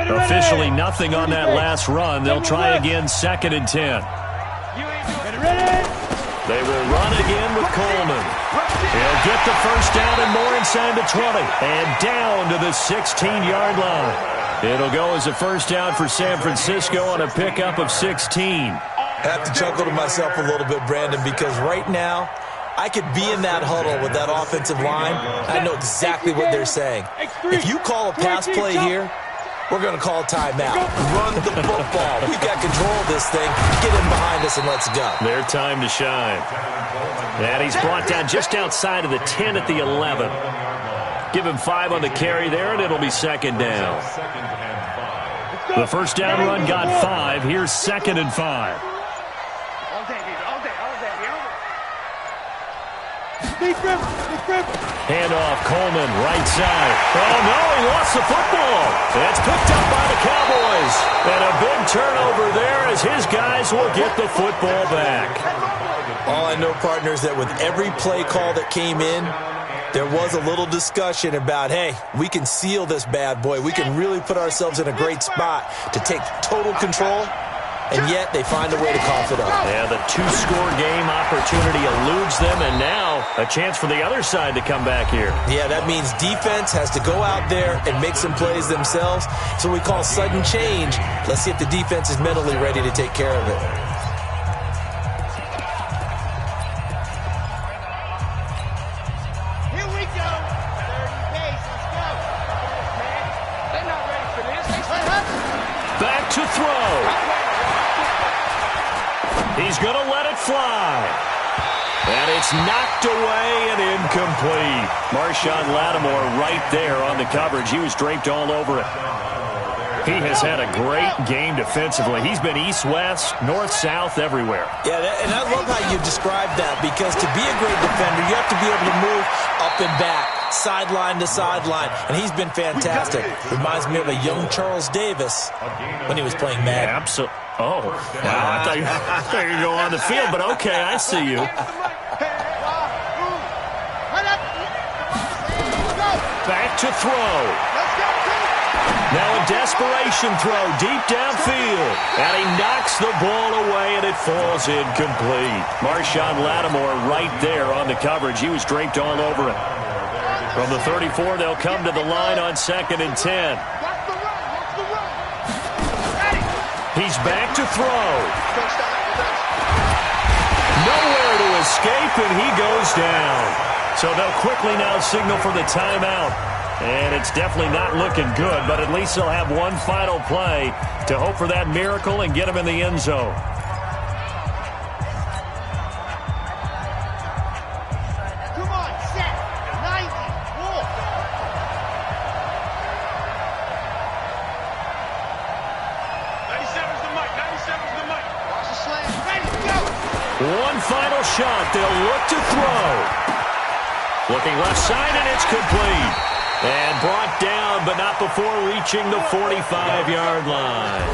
line. Officially nothing on that last run. They'll try again, 2nd and 10. They will run again with Coleman. He'll get the first down and more inside the 20. And down to the 16-yard line. It'll go as a first down for San Francisco on a pickup of 16. I have to chuckle to myself a little bit, Brandon, because right now I could be in that huddle with that offensive line. I know exactly what they're saying. If you call a pass play here, we're going to call a timeout. Run the football. We've got control of this thing. Get him behind us and let's go. Their time to shine. And he's brought down just outside of the 10 at the 11. Give him 5 on the carry there, and it'll be 2nd down. The first down run got 5. Here's 2nd and 5. Handoff, Coleman, right side. Oh, no, he lost the football. It's picked up by the Cowboys. And a big turnover there as his guys will get the football back. All I know, partner, is that with every play call that came in, there was a little discussion about, hey, we can seal this bad boy. We can really put ourselves in a great spot to take total control. And yet they find a way to cough it up. Yeah, the 2-score game opportunity eludes them, and now a chance for the other side to come back here. Yeah, that means defense has to go out there and make some plays themselves. So we call sudden change. Let's see if the defense is mentally ready to take care of it. Here we go. 30 pace. Let's go. They're not ready for this. Back to throw. He's going to let it fly. And it's knocked away and incomplete. Marshawn Lattimore right there on the coverage. He was draped all over it. He has had a great game defensively. He's been east-west, north-south, everywhere. Yeah, and I love how you described that, because to be a great defender, you have to be able to move up and back, sideline to sideline, and he's been fantastic. Reminds me of a young Charles Davis when he was playing Madden. Yeah, absolutely. Oh, wow. I thought you were going to go on the field, but okay, I see you. Back to throw. Now a desperation throw deep downfield. And he knocks the ball away, and it falls incomplete. Marshawn Lattimore right there on the coverage. He was draped all over it. From the 34, they'll come to the line on 2nd and 10. He's back to throw. Nowhere to escape, and he goes down. So they'll quickly now signal for the timeout. And it's definitely not looking good, but at least they'll have one final play to hope for that miracle and get him in the end zone. Come on, set. 90. Walk. 97's the mic. 97's the mic. Watch the slam. Ready, go. One final shot. They'll look to throw. Looking left side, and it's complete. And brought down, but not before reaching the 45-yard line.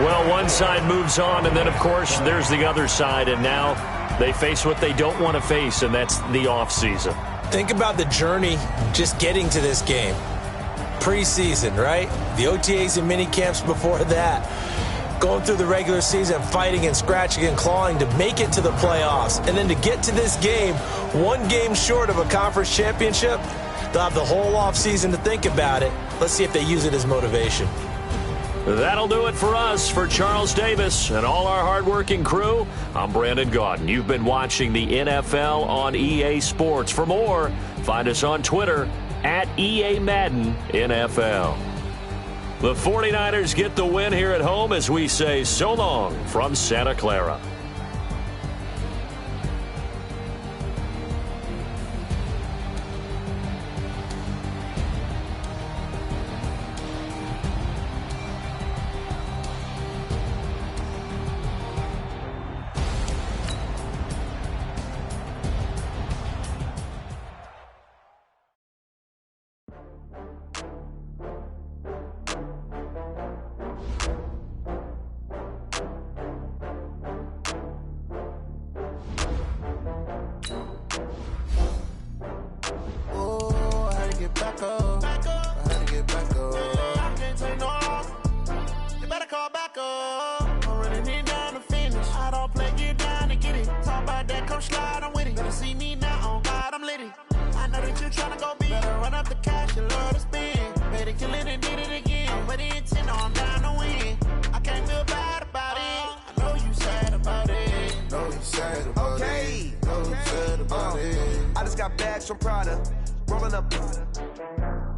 Well, one side moves on, and then, of course, there's the other side. And now they face what they don't want to face, and that's the offseason. Think about the journey just getting to this game. Preseason, right? The OTAs and mini camps before that. Going through the regular season, fighting and scratching and clawing to make it to the playoffs. And then to get to this game, one game short of a conference championship. They'll have the whole offseason to think about it. Let's see if they use it as motivation. That'll do it for us. For Charles Davis and all our hardworking crew, I'm Brandon Gaudin. You've been watching the NFL on EA Sports. For more, find us on Twitter at EA Madden NFL. The 49ers get the win here at home as we say so long from Santa Clara.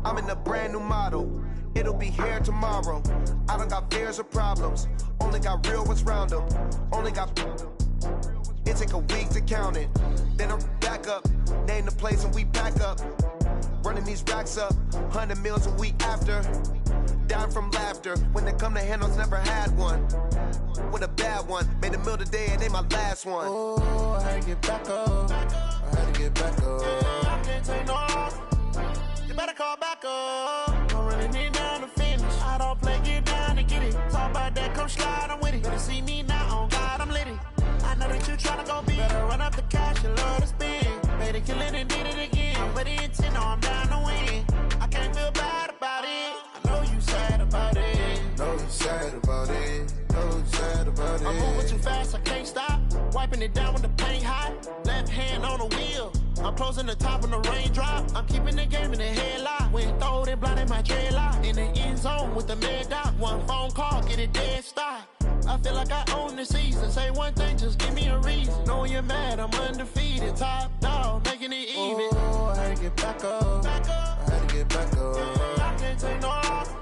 I'm in a brand new model. It'll be here tomorrow. I don't got fears or problems. Only got real ones round them. Only got... It take a week to count it. Then I'm back up. Name the place and we pack up. Running these racks up. 100 meals a week after. Down from laughter. When they come to handles, never had one. With a bad one. Made a meal today and ain't my last one. Oh, I had to get back up. I had to get back up. I can't take no off. You better call back up. I'm running it down to finish. I don't play, get down to get it. Talk about that, come slide, I'm with it. Better see me now, on God, I'm litty. I know that you tryna go big. Better run up the cash, you love to spin. Made it, kill it, and did it again. But the intent, no, I'm down to win. I can't feel bad about it. I know you sad about it. Know you sad about it. Know you sad about it. I'm moving too fast, I can't stop. Wiping it down with the paint hot. Left hand on the wheel. I'm closing the top when the raindrop. I'm keeping the game in the headlock. When throwed and blinded my dreadlock. In the end zone with the mad dot. One phone call, get it dead stop. I feel like I own the season. Say one thing, just give me a reason. Knowing you're mad, I'm undefeated. Top dog, making it even. Oh, I had to get back up. I had to get back up. I can't take no off.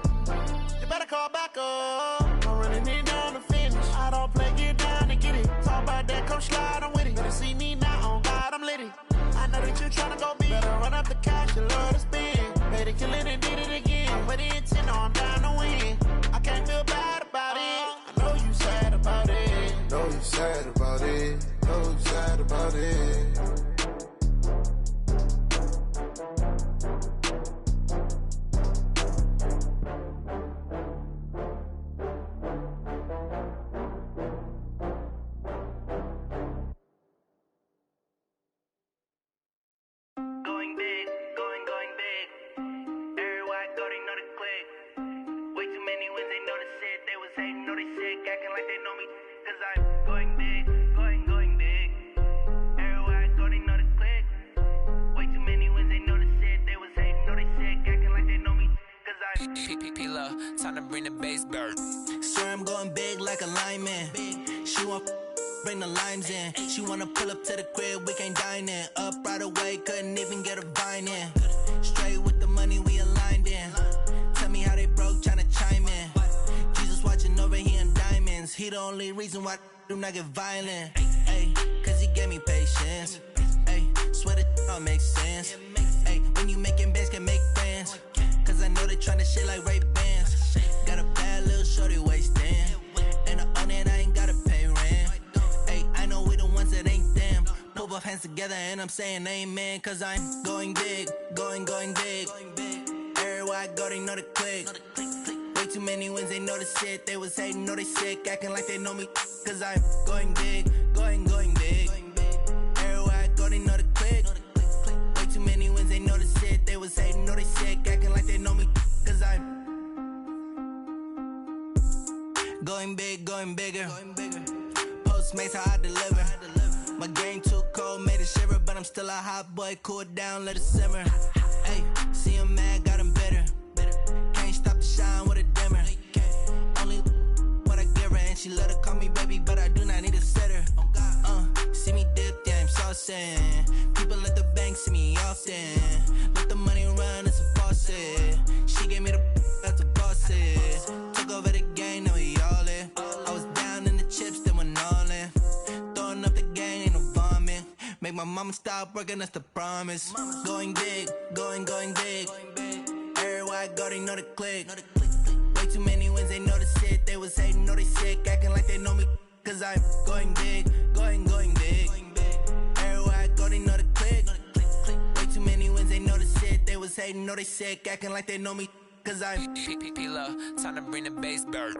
You better call back up. I'm running it down to finish. I don't play, get down to get it. Talk about that, come slide, I'm with it. Better see me now, on God, I'm litty. I know that you tryna go big. Better run up the cash, you love to spin. Made it, kill it, and did it again. But the intent, no, I'm down to win. I can't feel bad about it. I know you sad about it. Know you sad about it. Know you sad about it. many wins, they know the shit. They was hating, know they sick, acting like they know me. Cause I'm going big, going big. Everywhere I go, they know the click. Way too many wins, they know the shit. They was hating, know they sick, acting like they know me. Cause I'm P-P-P-Lo, time to bring the bass bird. Swear I'm going big like a lineman. She want bring the limes in. She wanna pull up to the crib, we can't dine in. Up right away, couldn't even get a vine in. Straight with the money, we aligned in. Tell me how they broke, tryna chime in. Jesus watching over here in diamonds. He the only reason why do not get violent. Ay, cause he gave me patience. Ay, swear that all makes sense. Ay, when you making bands, can make friends. Cause I know they tryna shit like Ray Bans. Got a bad little shorty wasting. And I own it, I ain't gotta pay rent. Ay, I know we the ones that ain't them. Put both hands together and I'm saying amen. Cause I'm going big, going big. Everywhere I go, they know the click. Way too many wins, they know the shit. They was hating, know they sick, acting like they know me. Cause I'm going big, going big. Everywhere I go, they know the click. Way too many wins, they know the shit. They was hating, know they sick, acting like they know me. Cause I'm going big, going bigger. Postmates how I deliver. My game too cold, made it shiver. But I'm still a hot boy, cool it down, let it simmer. Hey, see him mad, got him bitter. Can't stop the shine with a dimmer. Only what I give her, and she let her call me baby, but I do not need a sitter. See me dip, yeah, I'm saucing. People at the bank see me often. Let the money run, it's a faucet. She gave me the that's a boss it. Took over the game, now we all in. I was down in the chips, then went all in. Throwing up the game, ain't no vomit. Make my mama stop working, that's the promise. Going big, going big. Everywhere I go, they know the click. Way too many wins, they know the shit. They was hating, know they sick, acting like they know me. Cause I'm going big, going big. Everywhere I go, they know the click. Way too many wins, they know the shit. They was hating, know they sick, acting like they know me. Cause I'm P-P-P-Lo, time to bring the bass bird.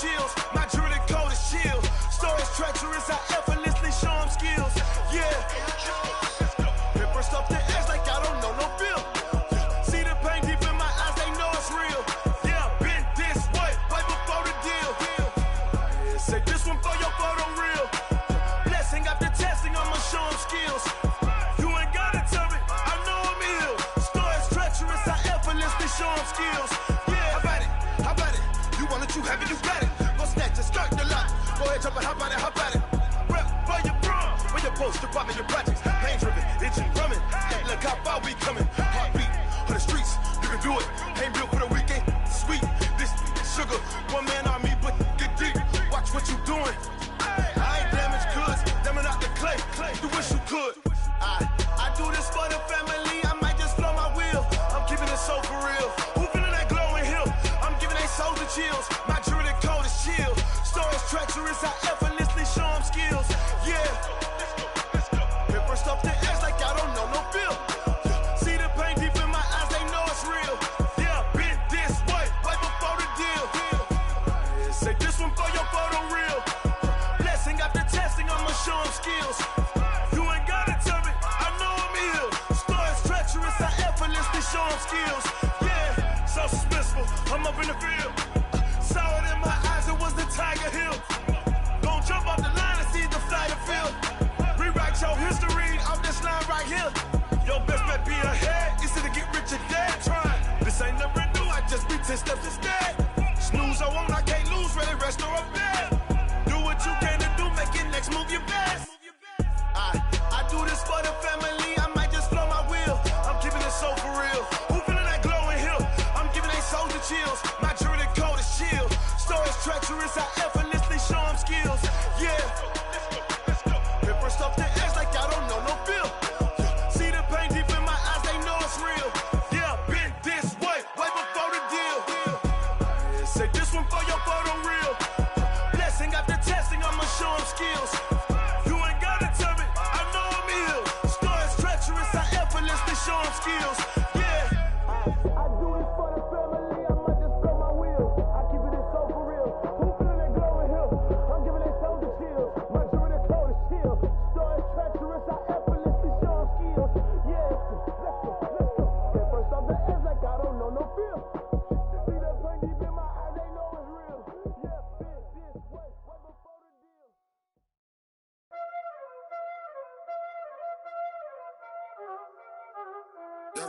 Chills. My jewelry code is chill. Stories treacherous, I effortlessly show them skills. Yeah. Pepper stuff the edge like I don't know no bill. See the pain deep in my eyes, they know it's real. Yeah, been this way, way before the deal. Say this one for your photo real. Blessing after testing, I'ma show them skills. You ain't gotta tell me, I know I'm ill. Stories treacherous, I effortlessly show them skills. Yeah, how about it? How about it? You want it, you have it, you got it. Go snatch it, start the lot. Go ahead, jump it, hop on it, hop on it. Rep for your prom, for your poster, popping your projects. Pain driven, itching, drumming. Hey, look how far we coming. Heartbeat on the streets, you can do it. Ain't built for the weekend, sweet. This sugar, one man army, but get deep. Watch what you doing. I ain't damaged goods, damn it out the clay. You wish you could. I do this for the family. I might just blow my wheel. I'm keeping it so for real. Who feeling that glowing hill? I'm giving they souls the chills. My jewelry code is chill. Stories treacherous, I effortlessly show them skills. Yeah. Pepper stuff the edge like I don't know no bill. See the pain deep in my eyes, they know it's real. Yeah, been this way, way before the deal. Say this one for your photo real. Blessing after testing, I'ma show them skills. You ain't gotta tell me, I know I'm ill. Stories treacherous, I effortlessly show them skills. Yeah, so suspenseful, I'm up in the field. Saw it in my eyes, it was the Tiger Hill. Gon' jump off the line and see the flyer field. Rewrite your history off this line right here. Your best bet be ahead, easy to get rich or dead trying. This ain't never new, I just be 10 steps instead. Snooze I won't, I can't lose, ready, rest or a bed. Do what you can to do, make your next move your best. I do this for the family, I might just blow my wheel. I'm keeping it so for real. Who feeling that glowing hill? I'm giving they souls the chills. My jewelry code is chill. Stories treacherous, I effortlessly show them skills. Yeah.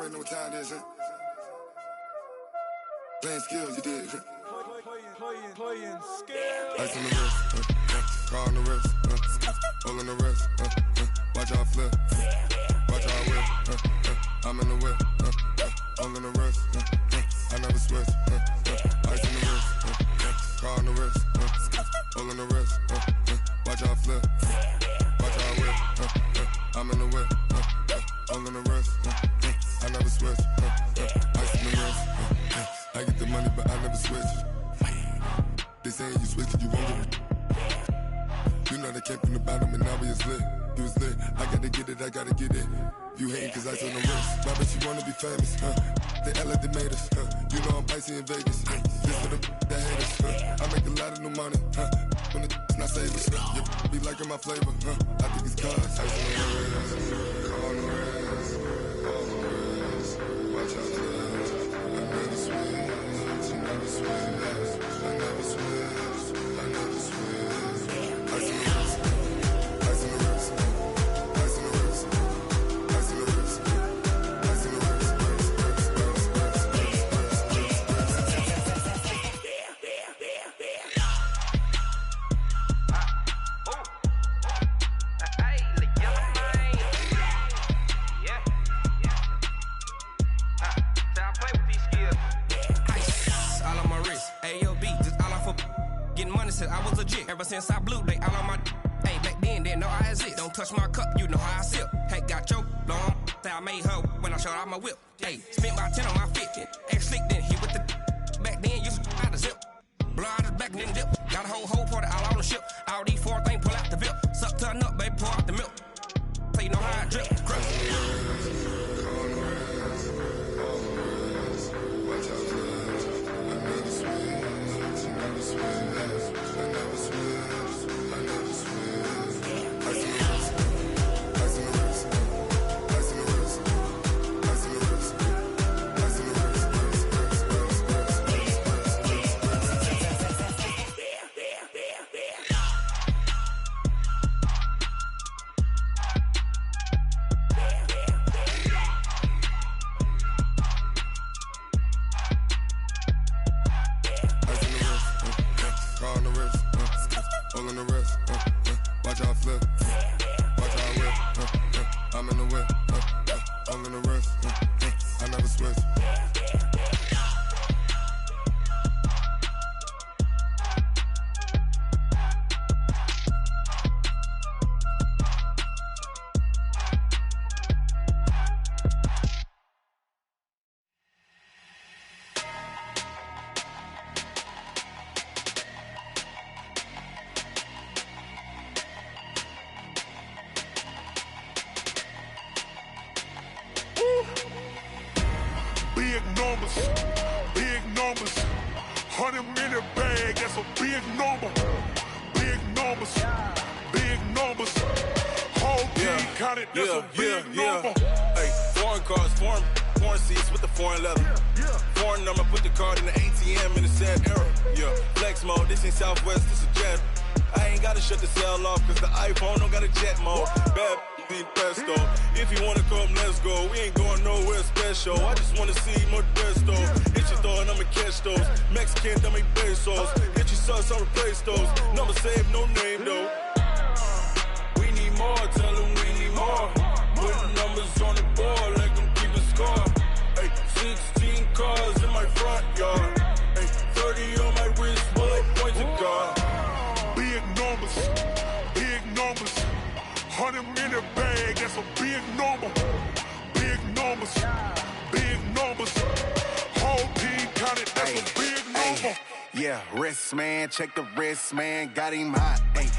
already know what time it is, huh? Playing skills, you did. Playing skills. Ice on the wrist, car on the wrist, all on the wrist, watch how I flip, watch how I whip, I'm in the whip, all on the wrist, I never switch, ice on the wrist, car on the wrist, all on the wrist, watch how I flip, watch how I whip, I'm in the whip, all on the wrist, I never switch, ice on the wrist, I get the money but I never switch. They saying you switch it, you won't get it. You know they came from the bottom and now we is lit. You was lit, I gotta get it, I gotta get it. You hating cause ice on the wrist. My bitch, you wanna be famous, They act like they made us, You know I'm icy in Vegas, This for the that hate us, I make a lot of new money, When it's not savers, You be liking my flavor, I think it's cause. Ice on the wrist, on the wrist, on the wrist. Watch out, I never switch, I never switch. I never switch, I never switch. Ice in the wrist, ice in the wrist, ice in the wrist, ice in the wrist, ice in the wrist, I was legit. Ever since I blew, they all on my hey, back then, didn't know I exist. Don't touch my cup, you know how I sip. Hey, got your long, say I made her when I showed out my whip. Hey, spent about 10 on my 50. Ex slick, then hit with the back then, used to out the zip. Blow out the back, then dip. Got a whole party all on the ship. All these 4 things, pull out the VIP. Suck to a nut, baby, pour out the milk. So you know how I drip. Crush. Watch out, I never switch, I never switch. I never switch, I never switch. Ice in the wrist, ice in the wrist, ice in the wrist, ice in the wrist, ice in the wrist, car on the wrist, all on the wrist, watch how I flip, watch how I whip, I'm in the whip, all in the wrist, I never switch. Big numbers, 100-minute bag, that's a big number. Big numbers, big numbers. Whole team counted, that's a big number. Hey, foreign cars, foreign seats with the foreign leather. Foreign number, put the card in the ATM in the sad era. Yeah, flex mode, this ain't Southwest, this a jet. I ain't gotta shut the cell off, cause the iPhone don't got a jet mode. Bad be pesto. If you wanna come, let's go. We ain't going nowhere special. I just wanna see more Modesto. Hit your throw and I'ma catch those. Mexican, dummy pesos. Hit your sauce, I'll replace those. Number saved, no name though. We need more, tell them we need more. Putting numbers on the board, like them keep a score. Hey, 16 cars in my front yard. Hey, 30 on my wrist, bullet points to God. Big numbers, 100-minute bag, that's a big number. Big numbers, big numbers. Whole team counted, that's a big number. Yeah, wrist man, check the wrist man, got him hot. Ay,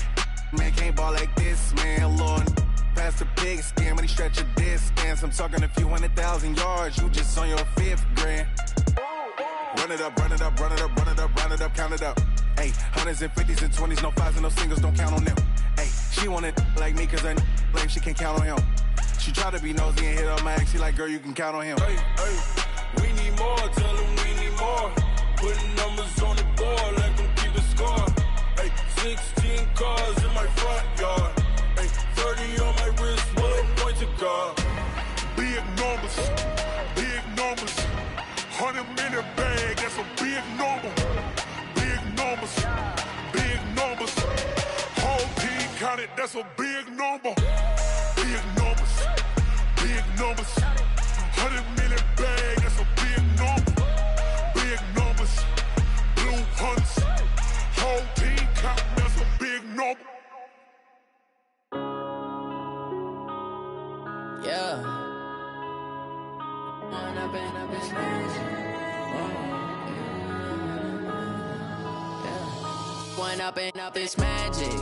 man can't ball like this, man. Lord, past the big skin, but he stretch a distance. I'm talking a few 100,000 yards, you just on your 5th grand. Run it up, run it up, run it up, run it up, run it up, count it up. Ay, 100s and 50s and 20s, no 5s and no singles, don't count on them. Ay, she want it like me, cause her like she can't count on him. She try to be nosy and hit her max, she like, girl, you can count on him. Hey, hey, we need more, tell them we need more. Putting numbers on the board, like them keep a score. Hey, 16 cars in my front yard. Hey, 30 on my wrist, bullet point to God. Big numbers, that's a big number. Big numbers, big numbers. 100 million bag, that's a big number. Big numbers, blue hunts, whole team count, that's a big number. Yeah. One up and up, it's magic.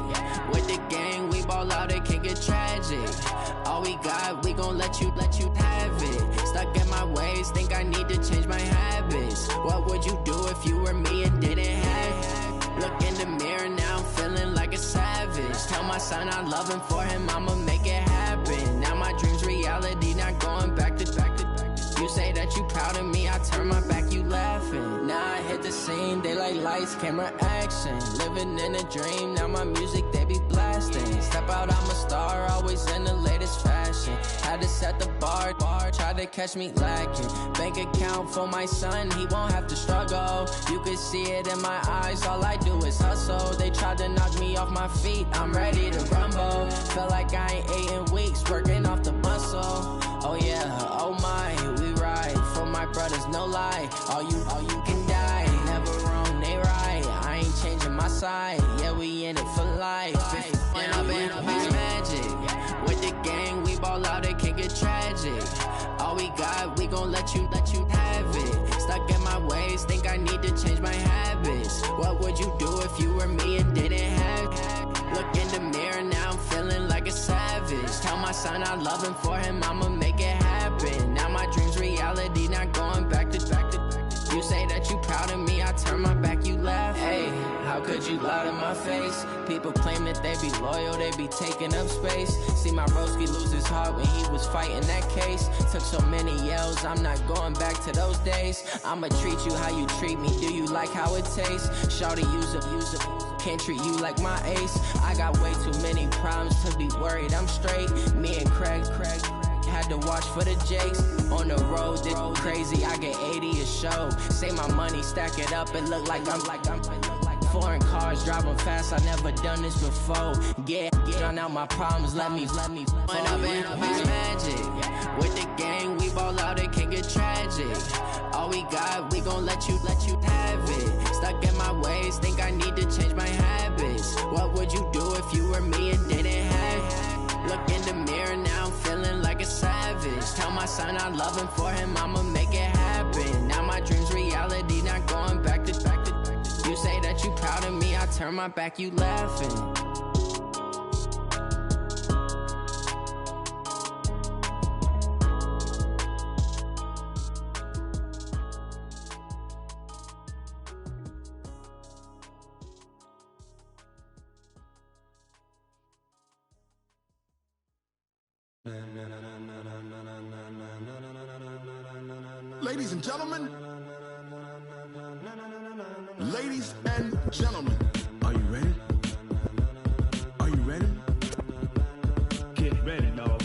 With the gang, we ball out, it can get tragic. All we got, we gon' let you have it. Stuck in my ways, think I need to change my habits. What would you do if you were me and didn't have it? Look in the mirror, now I'm feeling like a savage. Tell my son I love him, for him I'ma make it happen. Now my dream's reality, not going back to. You say that you proud of me, I turn my back, you laughing. Now I hit the scene, they like lights, camera, action. Living in a dream, now my music, they be blasting. Step out, I'm a star, always in the latest fashion. Had to set the bar, try to catch me lacking. Bank account for my son, he won't have to struggle. You can see it in my eyes, all I do is hustle. They tried to knock me off my feet, I'm ready to rumble. Feel like I ain't ate in weeks, working off the muscle. Oh yeah, oh my, we ride for my brothers, no lie. All you can die, never wrong, they right. I ain't changing my side, yeah, we in it for life. When up and up, it's magic. With the gang, we ball out, it can get tragic. All we got, we gon' let you have it. Stuck in my ways, think I need to change my habits. What would you do if you were me and didn't have it? Look in the mirror, now I'm feeling like a savage. Tell my son I love him, for him I'ma make it happen. Now my dream's reality, not going back to. You say that you proud of me, I turn my back, you laugh. Hey, how could you lie to my face? People claim that they be loyal, they be taking up space. See my broski lose his heart when he was fighting that case. Took so many yells, I'm not going back to those days. I'ma treat you how you treat me, do you like how it tastes? Shawty, use it. Can't treat you like my ace. I got way too many problems to be worried, I'm straight. Me and Craig had to watch for the Jakes. On the road, this crazy, I get 80 a show. Say my money, stack it up, it look like I'm foreign cars, driving fast, I never done this before. Get on out my problems, let me When up and up, it's magic. With the gang, we ball out, it can get tragic. All we got, we gon' let you have it. Stuck in my ways, think I need to change my habits. What would you do if you were me and didn't have it? Look in the mirror, now I'm feeling like a savage. Tell my son I love him, for him I'ma make it happen. Now my dream's reality, not going back to. You say that you proud of me, I turn my back, you laughing. Ladies and gentlemen, ladies and gentlemen, are you ready? Are you ready? Get ready, dog.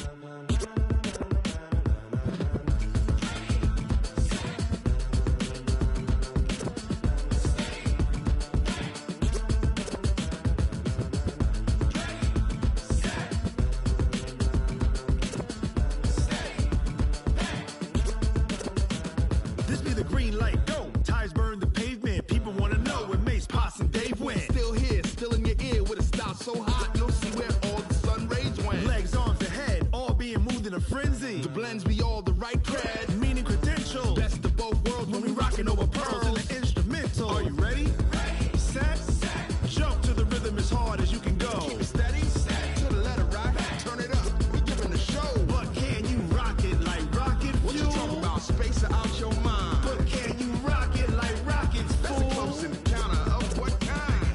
This be the green light, go. Tires burn the pavement. People wanna know where Mace, Poss, and Dave went. Still here, still in your ear with a style so hot, you'll see where all the sun rays went. Legs, arms, and head, all being moved in a frenzy. The blends be all the right cred, meaning credentials. Best of both worlds when we rockin' over pearls in the instrumental. Are you ready? Set, jump to the rhythm as hard as you can go. Keep it steady, to the letter right, turn it up, we giving the show. But can you rock it like rocket fuel? What you talking about, space or out your mind? But can you rock it like rockets, fool? That's a close encounter of what kind?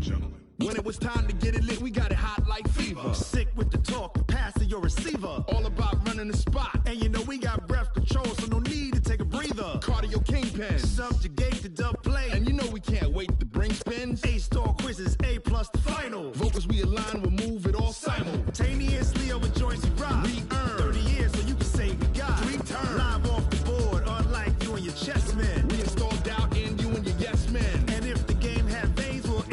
Gentlemen. When it was time to get it lit, we got it hot like fever. Sick with the talk, pass to your receiver. All about running the spot. And you know we got breath control, so no need to take a breather. Cardio kingpin, subjugate the dub play. And you know we can't wait to bring spins. A-star quizzes, A+ the final. Vocals we align, we'll move it all simultaneously over joints we rock. We earn 30 years, so you can say we got 3 turns. Live off the board, unlike you and your chess men. We install doubt in you and your yes men. And if the game had veins, we'll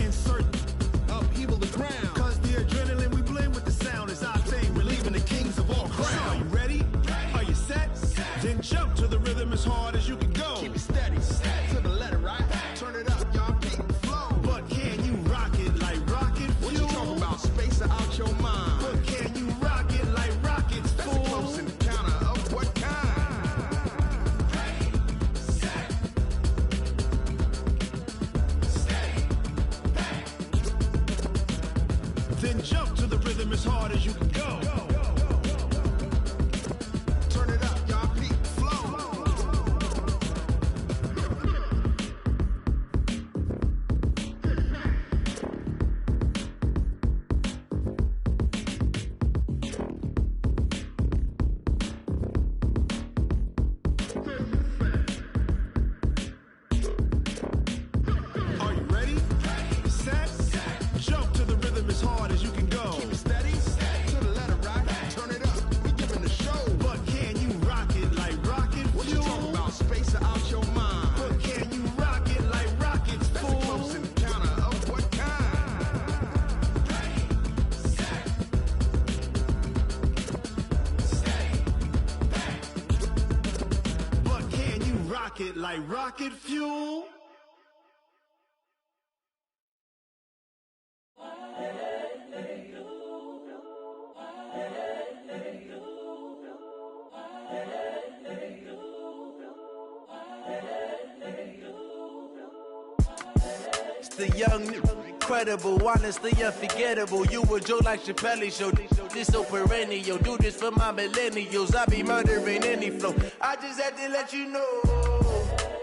and jump to the rhythm as hard as you can go. Turn it up, y'all. Peak flow. Are you ready? Set. Jump to the rhythm as hard as you can go. Keep it steady. To the letter, right? Turn it up. We giving the show. But can you rock it like rocket fuel? What you talking about? Space out your mind. But can you rock it like rockets, fool? That's a close encounter of what kind? But can you rock it like rocket fuel? It's the young, incredible, honestly unforgettable. You a Joe like Chappelle show. This so perennial. Do this for my millennials. I be murdering any flow. I just had to let you know.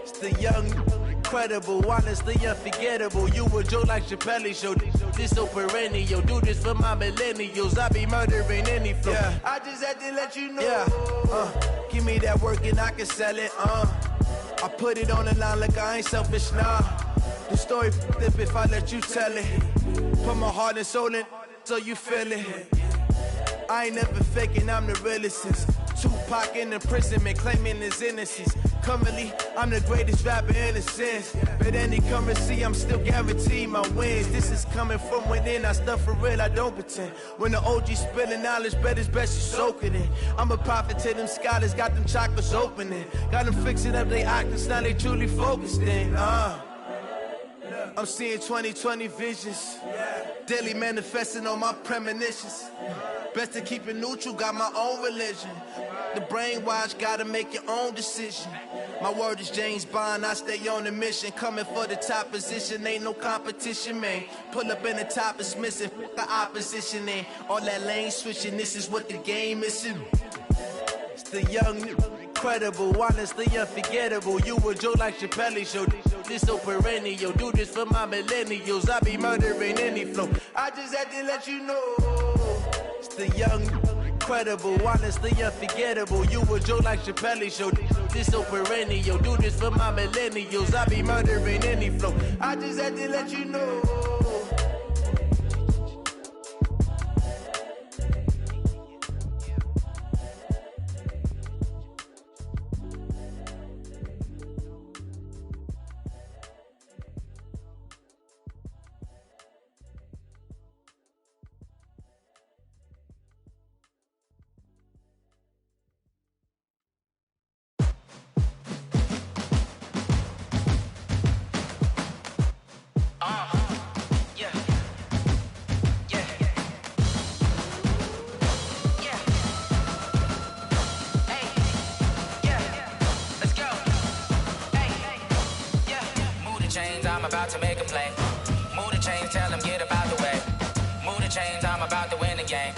It's the young, incredible, honestly unforgettable. You a Joe like Chappelle show. This so perennial. Do this for my millennials. I be murdering any flow. Yeah. I just had to let you know. Yeah. Give me that work and I can sell it. I put it on the line like I ain't selfish, nah. The story f***ed if I let you tell it. Put my heart and soul in so you feel it. I ain't never faking, I'm the realest since Tupac in imprisonment, claiming his innocence. Currently, I'm the greatest rapper in a sense. But any currency, I'm still guaranteed my wins. This is coming from within, I stuff for real, I don't pretend. When the OG spilling knowledge, bet it's best you soak it in. I'm a prophet to them scholars, got them chakras opening. Got them fixing up they octaves, now they truly focused in. I'm seeing 2020 visions. Daily manifesting on my premonitions. Best to keep it neutral, got my own religion. The brainwash, gotta make your own decision. My word is James Bond, I stay on the mission. Coming for the top position, ain't no competition, man. Pull up in the top is missing, the opposition in. All that lane switching, this is what the game is. It's the young, incredible, honestly unforgettable. You a Joe like Chappelle show. This so perennial. Do this for my millennials. I be murdering any flow. I just had to let you know. It's the young, incredible, honestly unforgettable. You a Joe like Chappelle show. This so perennial. Do this for my millennials. I be murdering any flow. I just had to let you know. About to make a play. Move the chains, tell them get up out the way. Move the chains, I'm about to win the game.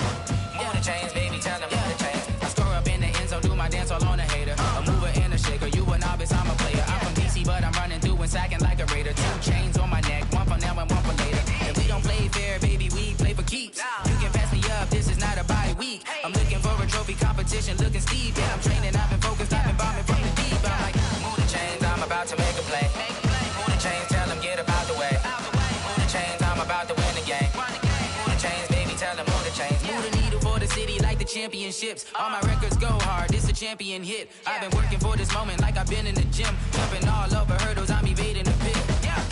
Move the chains, baby, tell them move the chains. I score up in the end zone, do my dance all on a hater. A mover and a shaker, you a novice, I'm a player. I'm from DC, but I'm running through and sacking like a raider. 2 chains on my neck, one for now and one for later. And we don't play fair, baby, we play for keeps. You can pass me up, this is not a bye week. I'm looking for a trophy competition, looking steep. Yeah, I'm training, I've been focused, I've been bombing from the deep. I'm like, move the chains, I'm about to make a play. Move the chains, tell them get up out the way. Move the chains, I'm about to win the game. Move the chains, baby, tell them move the chains. Move the needle for the city like the championships. All my records go hard, this a champion hit. I've been working for this moment like I've been in the gym. Jumping all over hurdles, I'm evading the pit.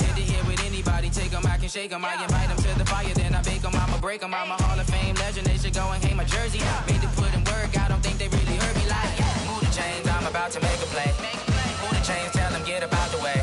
Hit it here with anybody, take them, I can shake them. I invite them to the fire, then I bake them, I'ma break them. I'm a Hall of Fame legend, they should go and hang my jersey. Made to put in work, I don't think they really heard me like. Move the chains, I'm about to make a play. Move the chains, tell them get up out the way.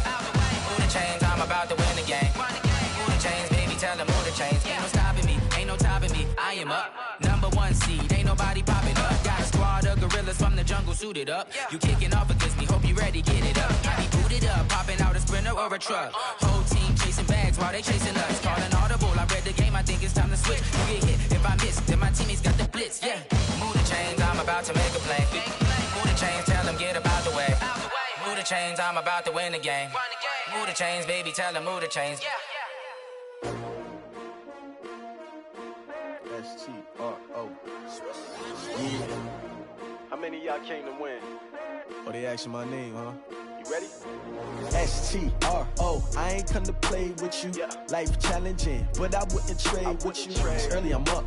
Move the chains, I'm about to win the game. Move the chains, baby, tell them move the chains. Ain't no stopping me, ain't no topping me. I am up, #1 seed, ain't nobody popping up. Got a squad of gorillas from the jungle suited up. You kicking off against me, hope you ready, get it up. I be booted up, popping out a Sprinter or a truck. Whole team chasing bags while they chasing us. Calling audible, I read the game, I think it's time to the switch. You get hit if I miss, then my teammates got the blitz, yeah. Move the chains, I'm about to make a play. Move the chains, tell them get about the way. Move the chains, I'm about to win the game. Move the chains, baby, tell them move the chains. S-T-R-O. Yeah. How many of y'all came to win? Oh, they asking my name, huh? You ready? S-T-R-O. I ain't come to play with you. Life challenging, but I wouldn't trade with you. It's early, I'm up.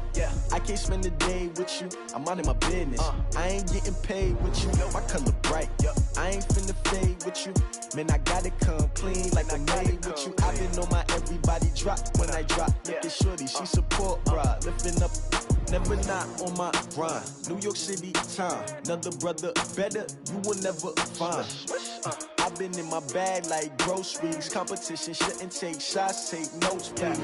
I can't spend the day with you. I'm minding my business. I ain't getting paid with you. My color bright. I ain't finna fade with you. Man, I gotta come clean like I'm made with you. I've been on my everybody drop when I drop. Look at shorty, she support bra. Lifting up, never not on my grind. New York City time. Another brother better, you will never find. I've been in my bag like groceries. Competition shouldn't take shots, take notes, please.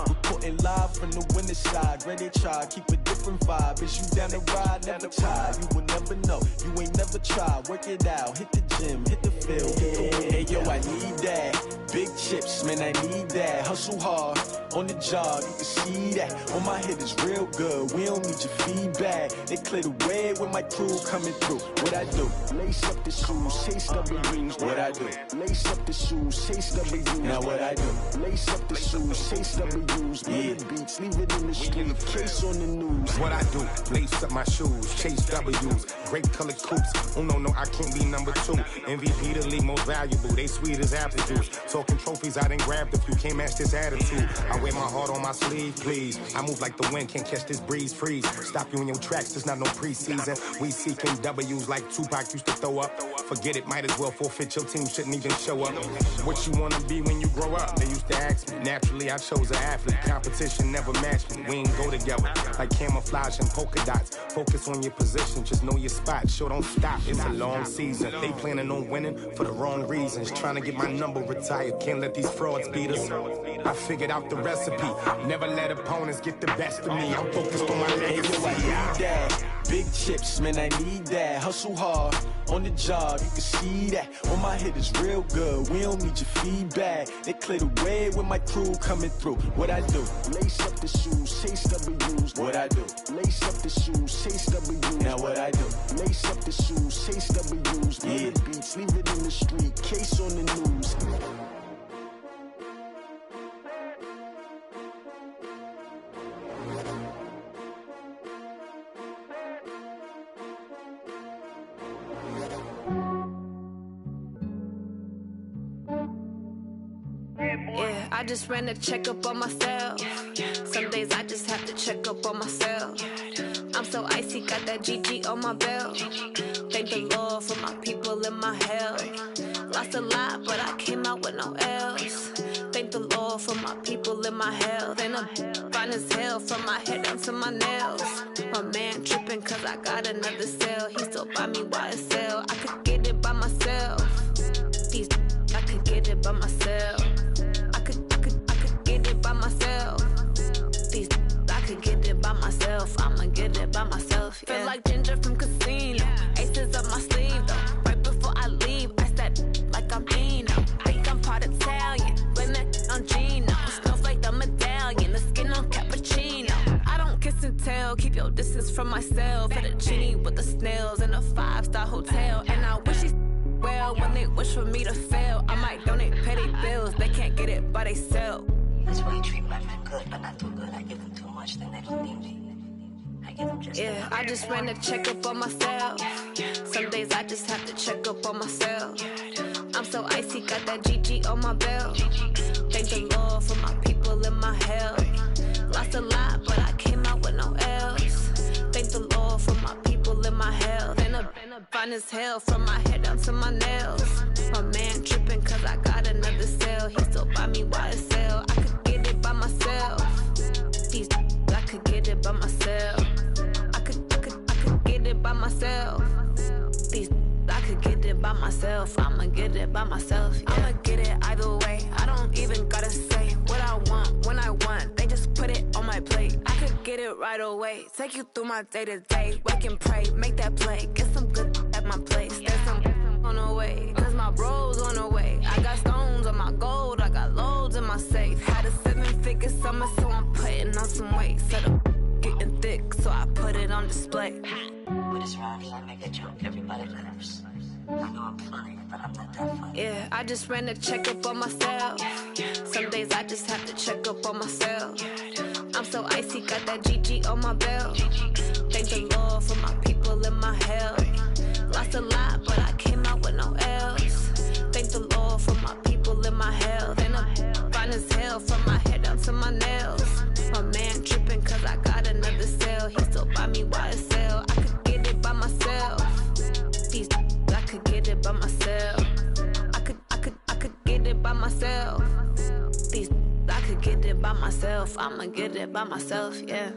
Reporting live from the winning side. Ready to try, keep a different vibe. Is you down the ride, never tired. You will never know, you ain't never tried. Work it out, hit the gym, hit the field, hit the win. Hey yo, I need that. Big chips, man, I need that. Hustle hard, on the job, you can see that. On my head is real good, we don't need your feedback. They clear the way with my crew coming through. What I do? Lace up the shoes, chase W's. What I do? Lace up the shoes, chase W's. Now what I do? Lace up the shoes, chase W's. Yeah. Beats, leave it in the street, case on the news. What I do? Lace up my shoes, chase W's. Great colored coops. Oh no, I can't be number 2. MVP the league most valuable. They sweet as apple juice. Talking trophies, I done grabbed a few. Can't match this attitude. I wear my heart on my sleeve, please. I move like the wind, can't catch this breeze, freeze. Stop you in your tracks, there's not no preseason. We seeking W's like Tupac used to throw up. Forget it, might as well forfeit. Your team shouldn't even show up. What you wanna be when you grow up? They used to ask me. Naturally, I chose an athlete. Competition never matched me. We ain't go together like camouflage and polka dots. Focus on your position, just know your spot. Show don't stop, it's a long season. They planning on winning for the wrong reasons. Trying to get my number retired. Can't let these frauds beat us. I figured out the recipe. Never let opponents get the best of me. I'm focused on my legacy. I need that. Big chips, man, I need that. Hustle hard, on the job, you can see that. On my head is real good, we don't need your feedback. They clear the way with my crew coming through. What I do? Lace up the shoes, chase W's. What I do? Lace up the shoes, chase W's. Now what I do? Lace up the shoes, chase W's. Yeah. Beats, leave it in the street, case on the news. Yeah, I just ran a checkup on myself. Some days I just have to check up on myself. I'm so icy, got that GG on my belt. Thank the Lord for my people in my health. Lost a lot, but I came out with no L's. Thank the Lord for my people in my health. And I'm fine as hell from my head down to my nails. My man tripping cause I got another cell. He still buy me YSL. I could get it by myself. These I could get it by myself. I could get it by myself. These I could get it by myself. I'ma get it by myself. Yeah. Feel like Ginger from Casino. Aces up my sleeve though. Right before I leave, I step like I'm Eno. Think I'm part Italian. Blame that on Gino. Smells like the medallion. The skin on cappuccino. I don't kiss and tell. Keep your distance from myself. Hit a genie with the snails in a 5-star hotel. And I wish he well when they wish for me to fail. I might donate petty bills. They can't get it by they sell. That's why you treat my men good, but not too good. I give them too much, then they don't need me. I give them just yeah, I just ran a checkup on myself. Some days I just have to check up on myself. I'm so icy, got that GG on my belt. Thank the Lord for my people in my health. Lost a lot, but I came out with no L's. Thank the Lord for my people in my health. And I'm fine as hell from my head down to my nails. My man tripping cause I got another cell. He still buy me YSL. I could get it by myself. These I could get it by myself. I could get it by myself. These I could get it by myself. I'ma get it by myself. Yeah. I'ma get it either way. I don't even gotta say what I want when I want. They just put it on my plate. I could get it right away. Take you through my day to day. Wake and pray, make that play. Get some good at my place. There's some on the way. Cause my bro's on the way. I got stones on my gold. I got loads in my safe. Had a 7-figure summer, so I'm putting on some weight. Said I'm getting thick, so I put it on display. With this round here, I make a joke, everybody laughs. I know I'm funny, but I'm not that funny. Yeah, I just ran a checkup on myself. Some days I just have to check up on myself. I'm so icy, got that GG on my belt. Thank the Lord for my people in my health. Lost a lot, but I came out with no L's. Thank the Lord for my people in my health. And I'm fine as hell from my head down to my nails. My man tripping cause I got another sale. He still buy me YSL. I could get it by myself. These I could get it by myself. I could get it by myself. These I could get it by myself. I'ma get it by myself, yeah.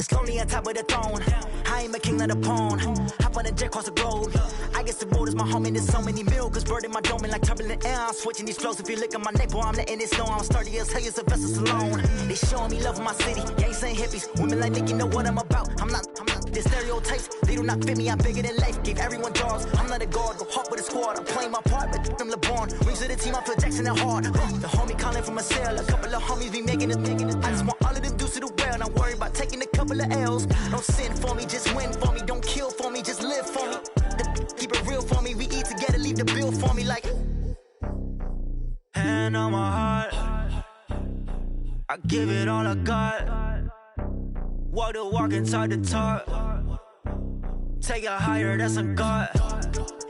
It's lonely on top of the throne. I ain't a king, not a pawn. Hop on a jet across the globe. I guess the road is my home and there's so many milkers bird in my dome and like turbulent air. I'm switching these flows. If you look at my neck, boy, I'm letting it snow. I'm sturdy as hell, a vessel alone. They showing me love in my city. Gangs ain't hippies. Women like Nicky know what I'm about. I'm not the stereotypes. They do not fit me. I'm bigger than life. Gave everyone jobs. I'm not a guard. Go hard with a squad. I'm playing my part, but them LeBron. Rings to the team. I feel Jackson at heart. The homie calling from a cell. A couple of homies be making it. I just want all of them dudes to do well. Not worry about taking a couple of L's. Don't sin for me, just win for me. Don't kill for me, just live for me. Keep it real for me. We eat together. keep the bill for me like. Hand on my heart, I give it all I got. Walk the walk and talk the talk. Take it higher, that's a God.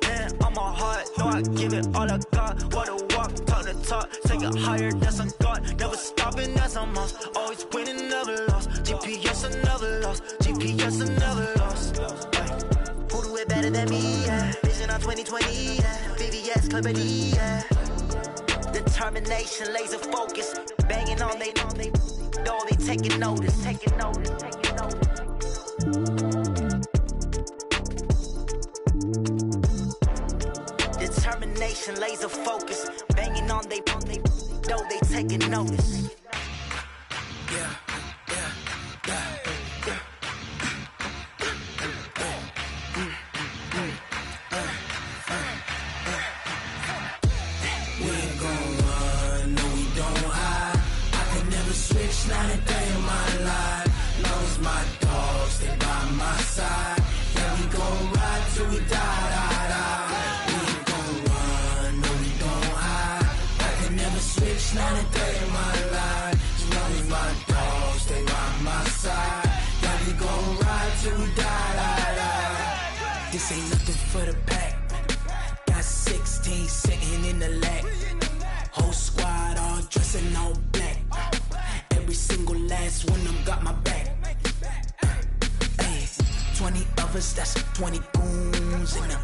Hand on my heart, no, I give it all I got. Walk the walk, talk the talk. Take it higher, that's a God. Never stopping, that's a must. Always winning, never lost. GPS, I never lost. GPS, I never lost. Who do it better than me? Yeah. Vision on 2020. Yeah. VVS, Clarity. Yeah. Determination, laser focus. Banging on they, know they taking notice. Taking notice. Taking notice. Determination, laser focus. Banging on they, know they taking notice. Yeah. Not a day in my life. Lost my dogs, they by my side. Yeah, we gon' ride till we die. We ain't gon' run, no, we don't hide. I can never switch, not a day in my life. As long as my dogs, they by my side. Yeah, we gon' ride till we die. This ain't nothing for the pack. Got 16 sitting in the lap. Whole squad all dressing all black. Every single last one of them got my back. Hey, 20 of us, that's 20 goons. And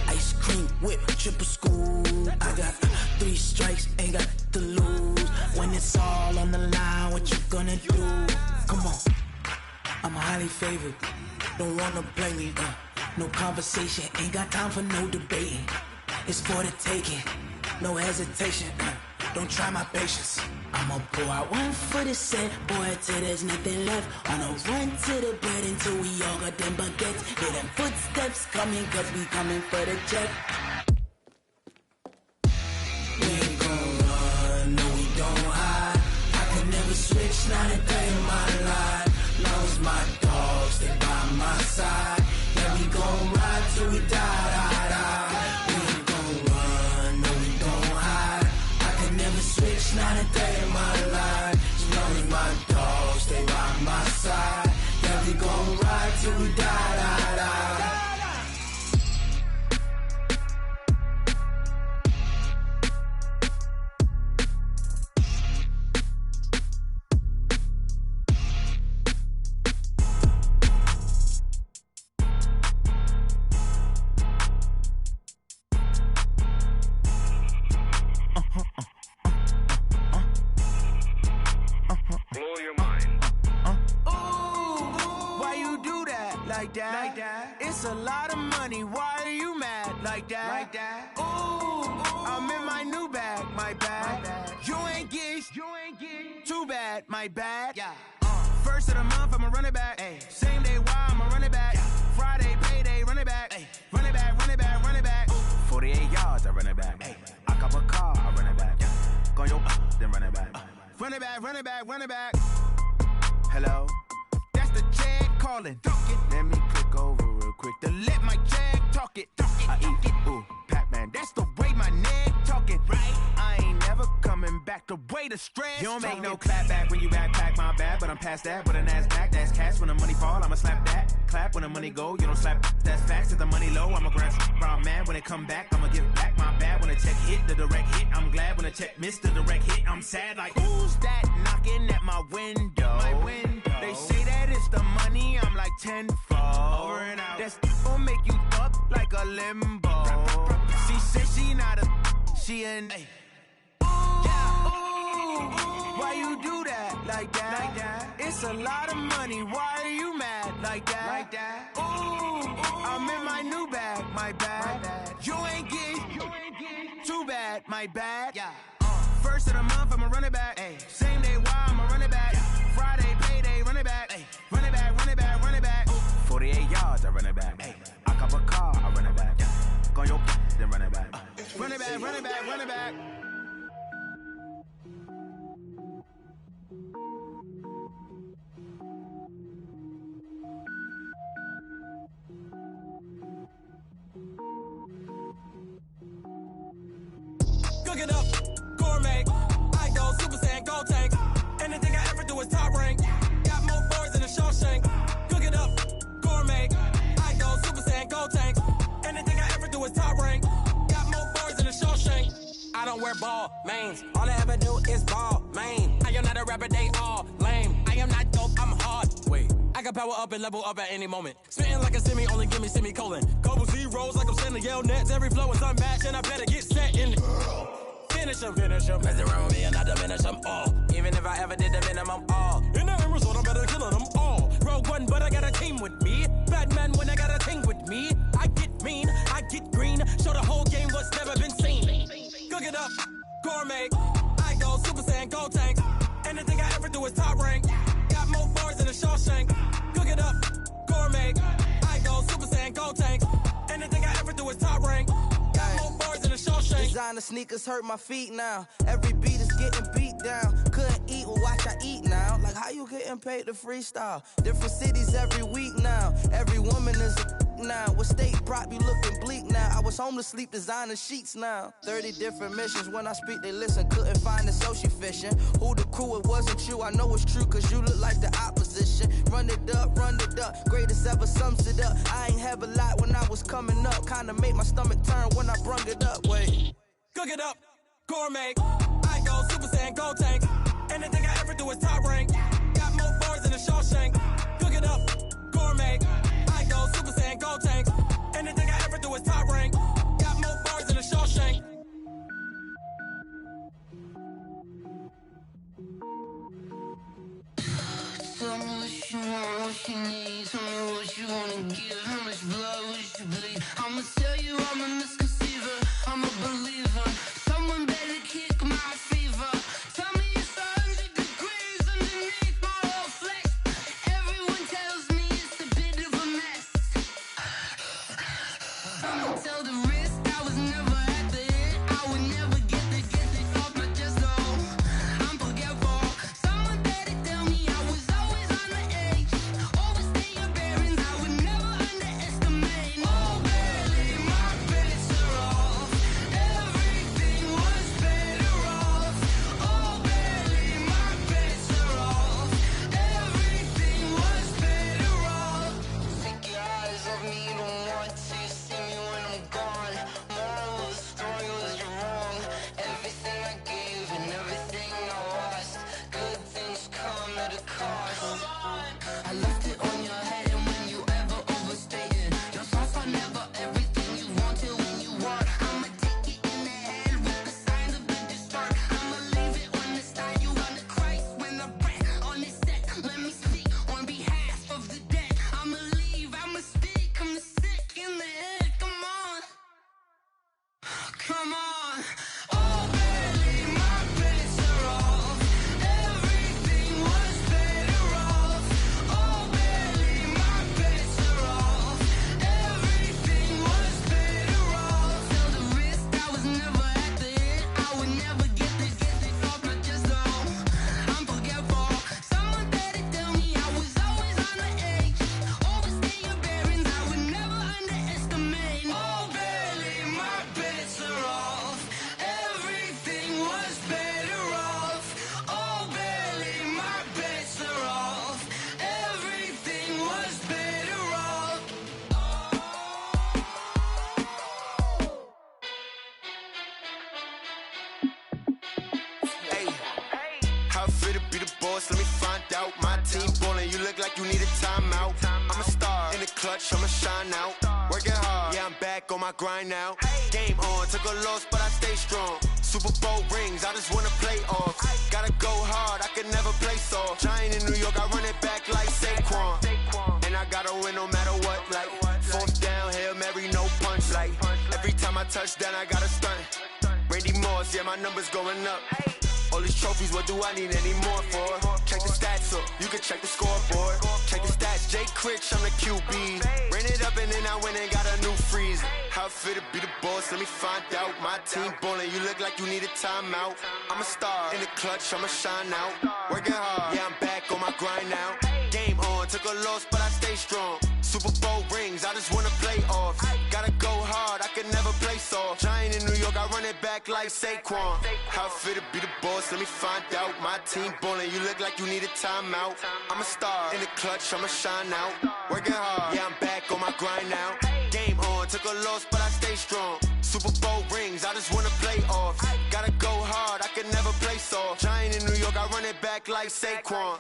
ice cream whip, triple school. I got 3 strikes, ain't got to lose. When it's all on the line, what you gonna do? Come on, I'm highly favored. Don't wanna blame me, no conversation, ain't got time for no debating. It's for the taking, no hesitation. Don't try my patience. I'ma pour out one for the set, boy, till there's nothing left. On a run to the bread until we all got them baguettes. Hear them footsteps coming, cause we coming for the check. We ain't gon' run, no, we don't hide. I can never switch, not a day in my life. Lost my dogs, they by my side. Yeah, we gon' ride till we die. Switch, not a day in my life. As long as my dogs stay by my side. Yeah, we gon' ride till we die. Like that. It's a lot of money. Why are you mad like that? Ooh, I'm in my new bag, my bad. You ain't get too bad, my bad. Yeah. First of the month, I'ma run it back. Ay. Same day, why I'ma run it back. Friday, payday, run it back. Ay. Run it back, run it back, run it back. 48 yards, I run it back. Ay. I cop a car, I run it back. Go your then run it back. Run it back, run it back, run it back. Hello? That's the jag calling. Let me click over real quick to let my jag talk it. I eat it, ooh, Pac-Man. That's the way my neck talking. Right? I ain't never coming back. The way the stress. You don't make no clap back when you backpack my bad, but I'm past that. With a NASDAQ, that's cash. When the money fall, I'ma slap that. Clap when the money go, you don't slap. That's facts. If the money low, I'ma grab brown man. When it come back, I'ma give back my bad. When the check hit, the direct hit. I'm glad when the check missed the direct hit. I'm sad like who's that knocking at my window? My window. They say that it's the money, I'm like tenfold. Over and out. That's gon' make you up like a limbo. She said she not a, she an. Ay. Ooh, why you do that like that? It's a lot of money. Why are you mad like that? Ooh, I'm in my new bag, my bad. You ain't get too bad, my bad. Yeah. First of the month, I'ma run it back. Ay. Same day, why I'ma run it back. Friday, payday, run it back. Ay. Run it back, run it back, run it back. 48 yards, I run it back. Ay. I cop a car, I run it back. Go your then run it back. Run it back, run it back, run it back. gold tank. Anything I ever do is top rank. Got more boys than a Shawshank. Cook it up, gourmet. I go Super Saiyan gold tank. Anything I ever do is top rank. Got more boys than a Shawshank. I don't wear ball mains. All I ever do is ball main. I am not a rapper, they all lame. I am not dope, I'm hard. Wait, I can power up and level up at any moment. Spitting like a semi, only give me semicolon. Couple zeros like I'm sending yell nets. Every flow is unmatched and I better get set in. Finish them. Mess around with me and I diminish them all. Even if I ever did the minimum all. In the end result, I'm better killing them all. Rogue One, but I got a team with me. Batman when I got a team with me. I get mean, I get green. Show the whole game what's never been seen. Cook it up, gourmet. I go Super Saiyan gold tank. Anything I ever do is top rank. Got more bars than a Shawshank. Cook it up, gourmet. I go Super Saiyan gold tank. Anything I ever do is top rank. Got more bars than a Shawshank. Designer sneakers hurt my feet now. Every beat is getting beat down. Couldn't eat, well watch I eat now. Like how you getting paid to freestyle? Different cities every week now. Every woman is a now. With state prop, you looking bleak now. I was home to sleep, designing sheets now. 30 different missions. When I speak, they listen. Couldn't find it, so she fishing. Who the crew? It wasn't you. I know it's true, cause you look like the opposition. Run it up. Greatest ever sums it up. I ain't have a lot when I was coming up. Kinda made my stomach turn when I brung it up. Wait. Cook it up, gourmet. I go Super Saiyan gold tank. Anything I ever do is top rank. Got more bars than a Shawshank. Cook it up, gourmet. I go Super Saiyan gold tank. Anything I ever do is top rank. Got more bars than a Shawshank. Tell me what you want, what you need. Tell me what you wanna give. How much blood would you bleed? I'ma tell you I'm a misconceiver. I'm a believer. Someone better kick my fever. Tell me it's 100 degrees underneath my whole flesh. Everyone tells me it's a bit of a mess. I'ma tell the risk I was never at the end. I would never get the off my chest. No, I'm forgetful. Someone better tell me I was always on the edge. Overstay your bearings. I would never underestimate. Oh, barely my bets are off. Everything was better off. Oh, barely my bets are off. Everything was better off. Take your eyes off me, you don't want to see me when I'm gone. Moral of the story was you're wrong. Everything I gave and everything I lost. Good things come at a cost. I left it on your head, and when you ever overstay it, your thoughts are never everything you wanted when you want. I'ma take it in the head with the signs of the distort. I'ma leave it on the side. You on the Christ when the breath on this set. Let me speak on behalf of the dead. I'ma leave, I'ma speak. I'm the sick in the head. Come on, come on. Oh, barely my bets are off. Everything was better off. Oh, barely my bets are off. Everything was better off. Tell the risk I was never at the end. I would never get the off my chest. No, I'm forgetful. Someone better tell me I was always on the edge. Overstay your bearings. I would never underestimate. Oh, barely my bets are off. Everything was better off. Oh, barely my bets are off. Everything was better off. Hey, how it feel to be the boss? Let me find out. My team ballin', you look like you need a timeout. I'm a star in the clutch, I'ma shine out. Working hard, yeah, I'm back on my grind now. Game on, took a loss, but I stay strong. Super Bowl rings, I just wanna play off. Gotta go hard, I can never play soft. Giant in New York, I run it back like Saquon. And I gotta win no matter what, like fourth down, Hail Mary, no punch. Like every time I touch down, I gotta stunt. Randy Moss, yeah, my numbers going up. All these trophies, what do I need any more for? Check the stats up, you can check the scoreboard. Check the stats, Jake Critch, I'm the QB. Ran it up and then I went and got a new freeze. How it feel to be the boss, let me find out. My team ballin', you look like you need a timeout. I'm a star in the clutch, I'ma shine out. Working hard, yeah, I'm back on my grind now. Game on, took a loss, but I stay strong. Super Bowl rings, I just wanna play off. Gotta go hard, I can never play soft. Giant in New York, I run it back like Saquon. How fit to be the boss, let me find out. My team ballin', you look like you need a timeout. I'm a star, in the clutch, I'ma shine out. Working hard, yeah, I'm back on my grind now. Game on, took a loss, but I stay strong. Super Bowl rings, I just wanna play off. Gotta go hard, I can never play soft. Giant in New York, I run it back like Saquon.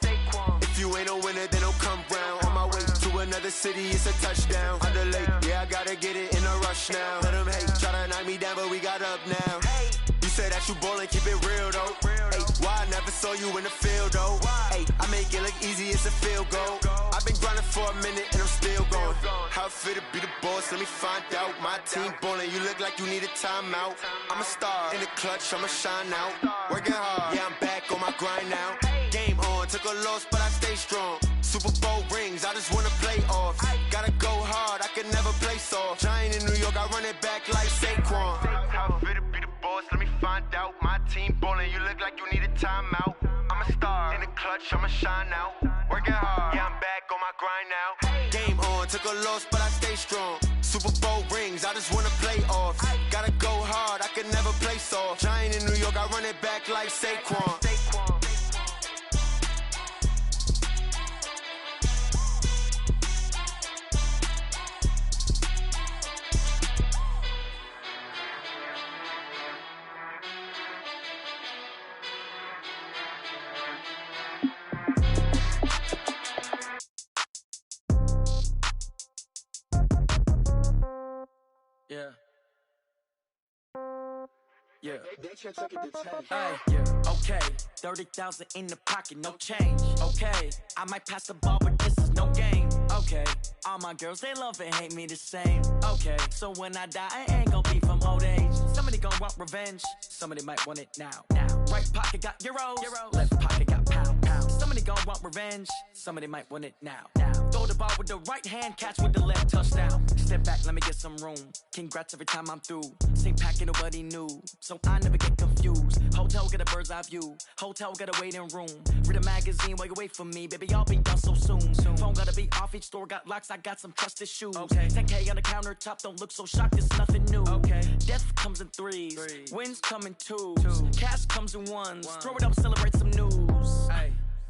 If you ain't a winner, then don't come round. On my way to another city, it's a touchdown. Under late, yeah, I gotta get it in a rush now. Let them hate, try to knock me down, but we got up now. You say that you ballin', keep it real though. Hey, why I never saw you in the field though? Hey, I make it look easy, it's a field goal. I've been grinding for a minute and I'm still going. How fit to be the boss, let me find out. My team ballin', you look like you need a timeout. I'm a star, in the clutch, I'ma shine out. Working hard, yeah, I'm back on my grind now. Game on, took a loss, but I stay strong. Super Bowl rings, I just wanna play off. Gotta go hard, I can never play soft. Giant in New York, I run it back like Saquon. How fit to be the boss, let me find out. My team ballin', you look like you need a timeout. I'm a star, in the clutch, I'ma shine out. Working hard, yeah, I'm back on my grind now. Game on, took a loss, but I stay strong. Super Bowl rings, I just wanna play off. Gotta go hard, I can never play soft. Giant in New York, I run it back like Saquon. Yeah. Yeah. Hey, yeah. Okay. 30,000 in the pocket, no change. Okay. I might pass the ball, but this is no game. Okay. All my girls, they love and hate me the same. Okay. So when I die, I ain't gon' be from old age. Somebody gon' want revenge. Somebody might want it now. Right pocket got euros. Left pocket got pound. Somebody gon' want revenge. Somebody might want it now. Throw the ball with the right hand, catch with the left, touchdown. Step back, let me get some room. Congrats every time I'm through. Same packet, nobody knew. So I never get confused. Hotel get a bird's eye view. Hotel get a waiting room. Read a magazine while you wait for me. Baby, I'll be done so soon. Phone gotta be off, each store got locks. I got some trusted shoes. 10K on the countertop, don't look so shocked, it's nothing new. Death comes in threes. Wins come in twos. Cash comes in ones. Throw it up, celebrate some news.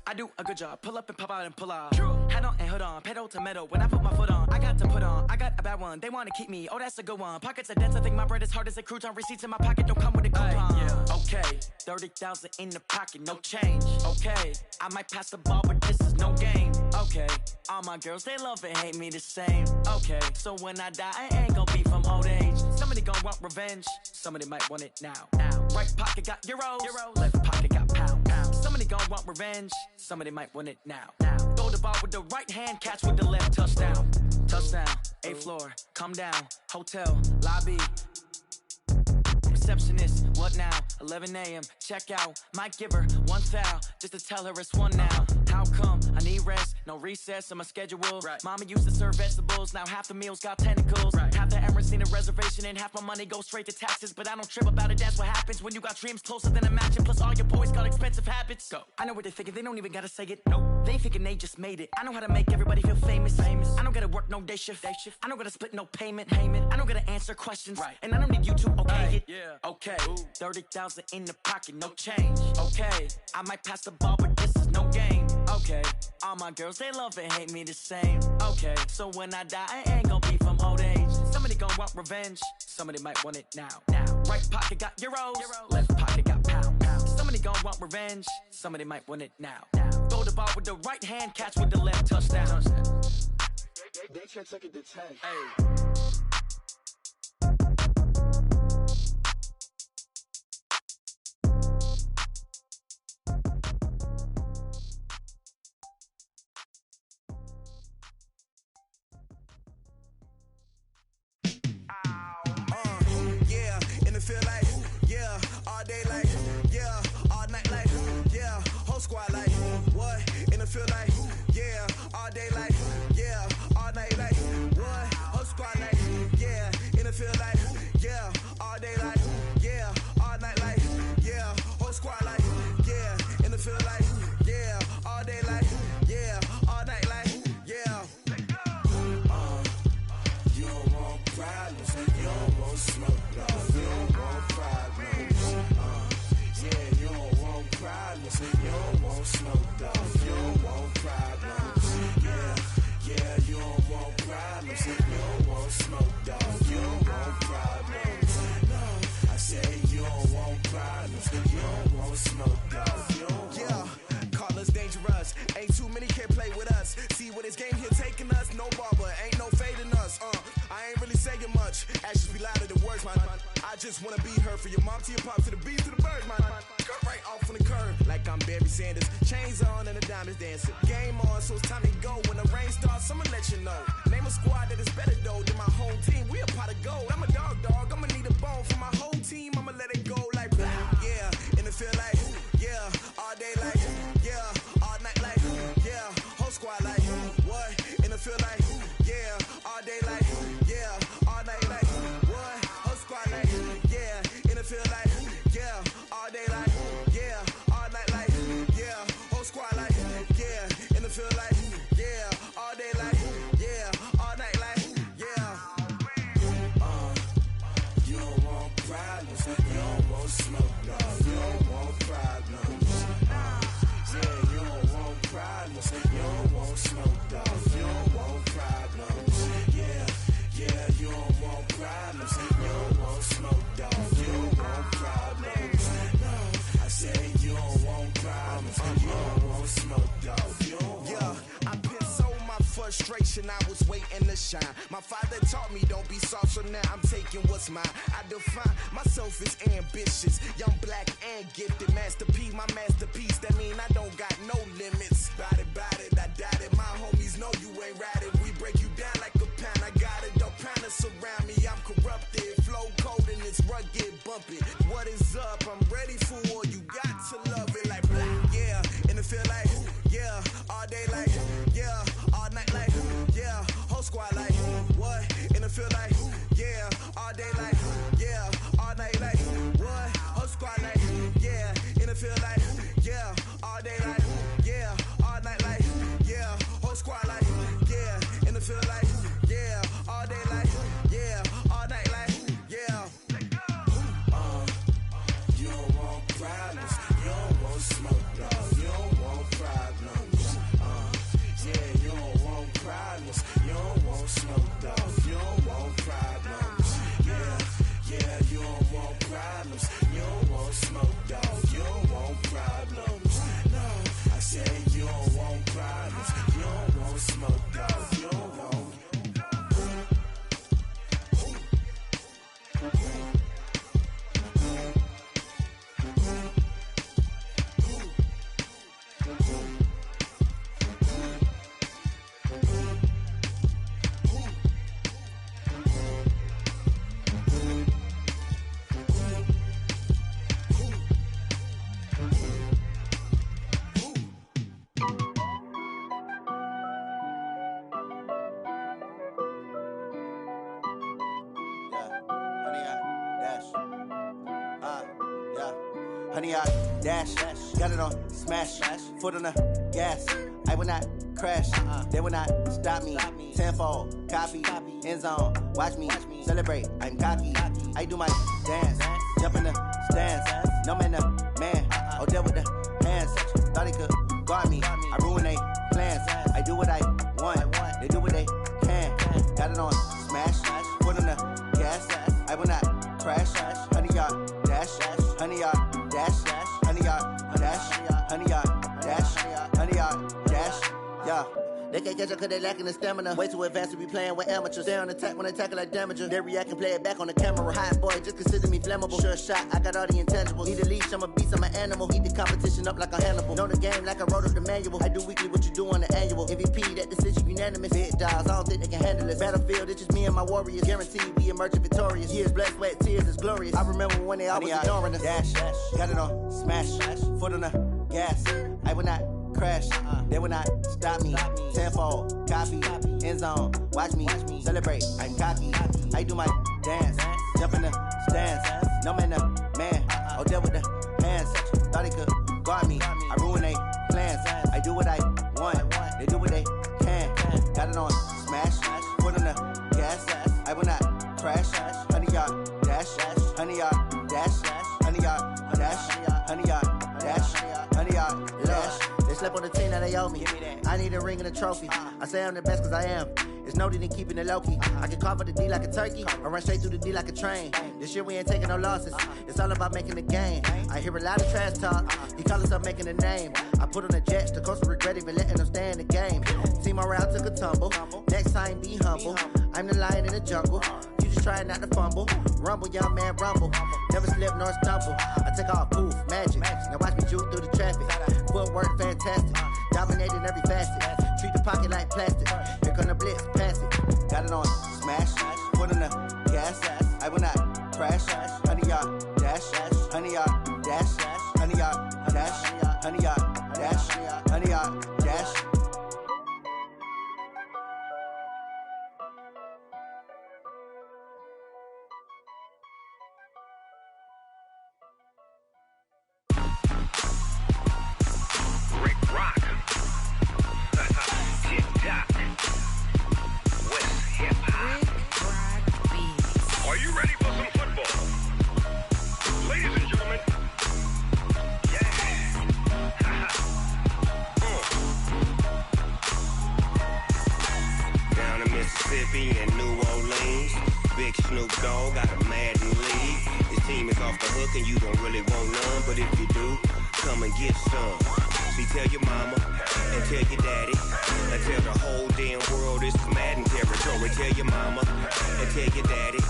I do a good job, pull up and pop out and pull out. Head on and hood on, pedal to metal. When I put my foot on, I got to put on. I got a bad one, they wanna keep me, oh that's a good one. Pockets are dense, I think my bread is hard as a crouton. Receipts in my pocket don't come with a coupon. Okay, 30,000 in the pocket, no change. Okay, I might pass the ball, but this is no game. Okay, all my girls, they love and hate me the same. Okay, so when I die, I ain't gon' be from old age. Somebody gon' want revenge, somebody might want it now. Right pocket got euros. Left pocket got pound. Somebody gon' want revenge, somebody might want it now. Throw the ball with the right hand, catch with the left, touchdown. Touchdown, 8th floor, come down, hotel, lobby. Receptionist, what now? 11 a.m., check out. Might give her one foul, just to tell her it's one now. How come? I need rest, no recess in my schedule. Mama used to serve vegetables, now half the meals got tentacles. Half the Emirates need a reservation and half my money goes straight to taxes. But I don't trip about it, that's what happens when you got dreams closer than a match. And plus all your boys got expensive habits. Go. I know what they're thinking, they don't even gotta say it. Nope. They thinking they just made it. I know how to make everybody feel famous. I don't gotta work no day shift. I don't gotta split no payment. I don't gotta answer questions. And I don't need you to okay it. Okay, 30,000 in the pocket, no change. Okay, I might pass the ball, but this is no game. Okay, all my girls, they love and hate me the same. Okay, so when I die, I ain't gon' be from old age. Somebody gon' want revenge, somebody might want it now. Right pocket got euros. Left pocket got pound. Somebody gon' want revenge, somebody might want it now. Throw the ball with the right hand, catch with the left, touchdown. They can't take it to 10. Feel like, yeah, all day like, yeah, all night like, yeah, whole squad like, what, in the feel like, yeah, all day like, yeah, all night like, what, whole squad like, problems. You don't want smoke, dog. Yeah, call us dangerous. Ain't too many can play with us. See where this game here taking us. No barber, ain't no fading us. I ain't really saying much. Actions be louder than words, man. I just wanna be heard for your mom to your pop to the beat to the bird, man. Cut right off on the curb like I'm Barry Sanders. Chains on and the diamonds dancing. Game on, so it's time to go. When the rain starts, I'ma let you know. Name a squad that is better though than my home team. We a pot of gold. I'm a dog. I'ma need a bone for my whole team. I'ma let it go like yeah. And it feel like yeah. All day like yeah. All night like yeah. Whole squad like what? And it feel like yeah. All day like yeah. All night like what? Whole squad like yeah. And it feel like yeah. All day like yeah. All night like yeah. Whole squad like yeah. And it feel like yeah. All day like yeah. All night like yeah. You don't want problems. You don't want smoke, dog. You don't want problems. Yeah, you don't want problems. You don't want smoke, dog. You don't want problems. Yeah, you don't want problems. You don't want smoke, dog. You don't want problems. No, I said you don't want problems. You don't want smoke, dog. You don't want. I pissed so my frustration. I was waiting to shine. My father taught me don't be soft, so now I'm taking what's mine. I define myself as ambitious, young, black, and gifted. Masterpiece, my masterpiece. That mean I don't got no limits. Bout it, I doubt it. My homies know you ain't ratted. We break you down like a pound. I got it, don't pound us around me. I'm corrupted, flow cold and it's rugged, bumpy. What is up? I'm ready for war. You got to love it like yeah. And it feel like yeah. All day like yeah. All night like yeah. Whole squad like what? And it feel like yeah. All day like yeah. All night like what? Whole squad like yeah. And it feel like yeah. All day like yeah. All night like yeah. Whole squad like yeah. And it feel like yeah. All day like yeah. All night like yeah. You don't want problems. You don't want smoke, dog. You don't want problems. Yeah, you don't want problems. You don't want smoke, dog. You don't want problems. Yeah, you don't want problems. You don't want smoke, dog. You don't want problems. No, I said you don't want problems. You don't want smoke, dog. You don't want. Honey, I dash, got it on smash, foot on the gas. I will not crash, they will not stop me. Tenfold, copy, end zone, watch me celebrate. I'm cocky, I do my dance, jump in the stands. No man, man, oh deal with the hands. Thought he could guard me, I ruin they plans. I do what I want, they do what they can. Got it on smash, foot on the gas. I will not crash, honey, y'all dash, honey, y'all dash, honey, y'all dash, honey, y'all dash, honey, y'all dash, yeah. They can't catch up cause they lacking the stamina. Way too advanced to be playing with amateurs. Stay on attack when they tackle like damager. They react and play it back on the camera. Hot boy, just consider me flammable. Sure shot, I got all the intangibles. Need a leash, I'm a beast, I'm an animal. Heat the competition up like a Hannibal. Know the game like I wrote up the manual. I do weekly what you do on the annual. MVP, that decision unanimous. Big dogs, I don't think they can handle it. Battlefield, it's just me and my warriors. Guaranteed we emerge victorious. Years, blood, sweat, tears, is glorious. I remember when they always ignoring us. Dash, got it on smash, foot on the gas. I will not crash, they will not stop me. Tenfold, copy, end zone, watch me celebrate. I'm cocky, I do my dance, jump in the stands. No man, man, oh deal with the hands. Thought he could guard me, I ruin they plans. I do what I want, they do what they can. Got it on smash, foot on the gas. I will not crash, honey, y'all dash, honey, y'all dash, honey, y'all dash, honey, y'all dash, honey, y'all dash. They slept on the team that they owe me. I need a ring and a trophy. I say I'm the best cause I am. It's noted in keeping it low-key. I can carve up the D like a turkey, or run straight through the D like a train. This year we ain't taking no losses. It's all about making the game. I hear a lot of trash talk. He call himself making a name. I put on the Jets, the coach regret even letting them stay in the game. Team morale took a tumble. Next time be humble. I'm the lion in the jungle. You just trying not to fumble. Rumble, young man, rumble. Never slip nor stumble. I take off, poof, magic. Now watch me juke through the traffic. Footwork fantastic. Dominating every facet. Treat the pocket like plastic. Here come the blitz, pass it. Got it on smash. Put on the gas. I will not crash. 100-yard dash. 100-yard dash. 100-yard dash. 100-yard dash. 100-yard dash. And New Orleans, Big Snoop Dogg got a Madden league. His team is off the hook and you don't really want none, but if you do, come and get some. See, tell your mama and tell your daddy and tell the whole damn world this is Madden territory. Tell your mama and tell your daddy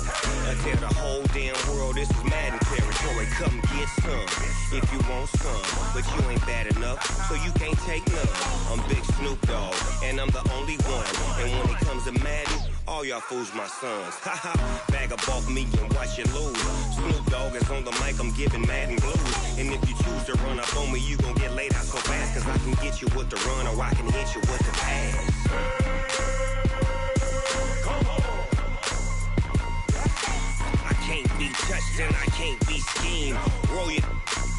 and tell the whole damn world this is Madden territory. Come get some if you want some, but you ain't bad enough, so you can't take none. I'm Big Snoop Dogg and I'm the only one, and when it comes to Madden, all y'all fools my sons. Haha, bag up off me and watch you lose. Snoop Dogg is on the mic, I'm giving Madden blues. And if you choose to run up on me, you gon' get laid out so fast, cause I can get you with the run or I can hit you with the pass. Come on. I can't be touched and I can't be schemed. Roll it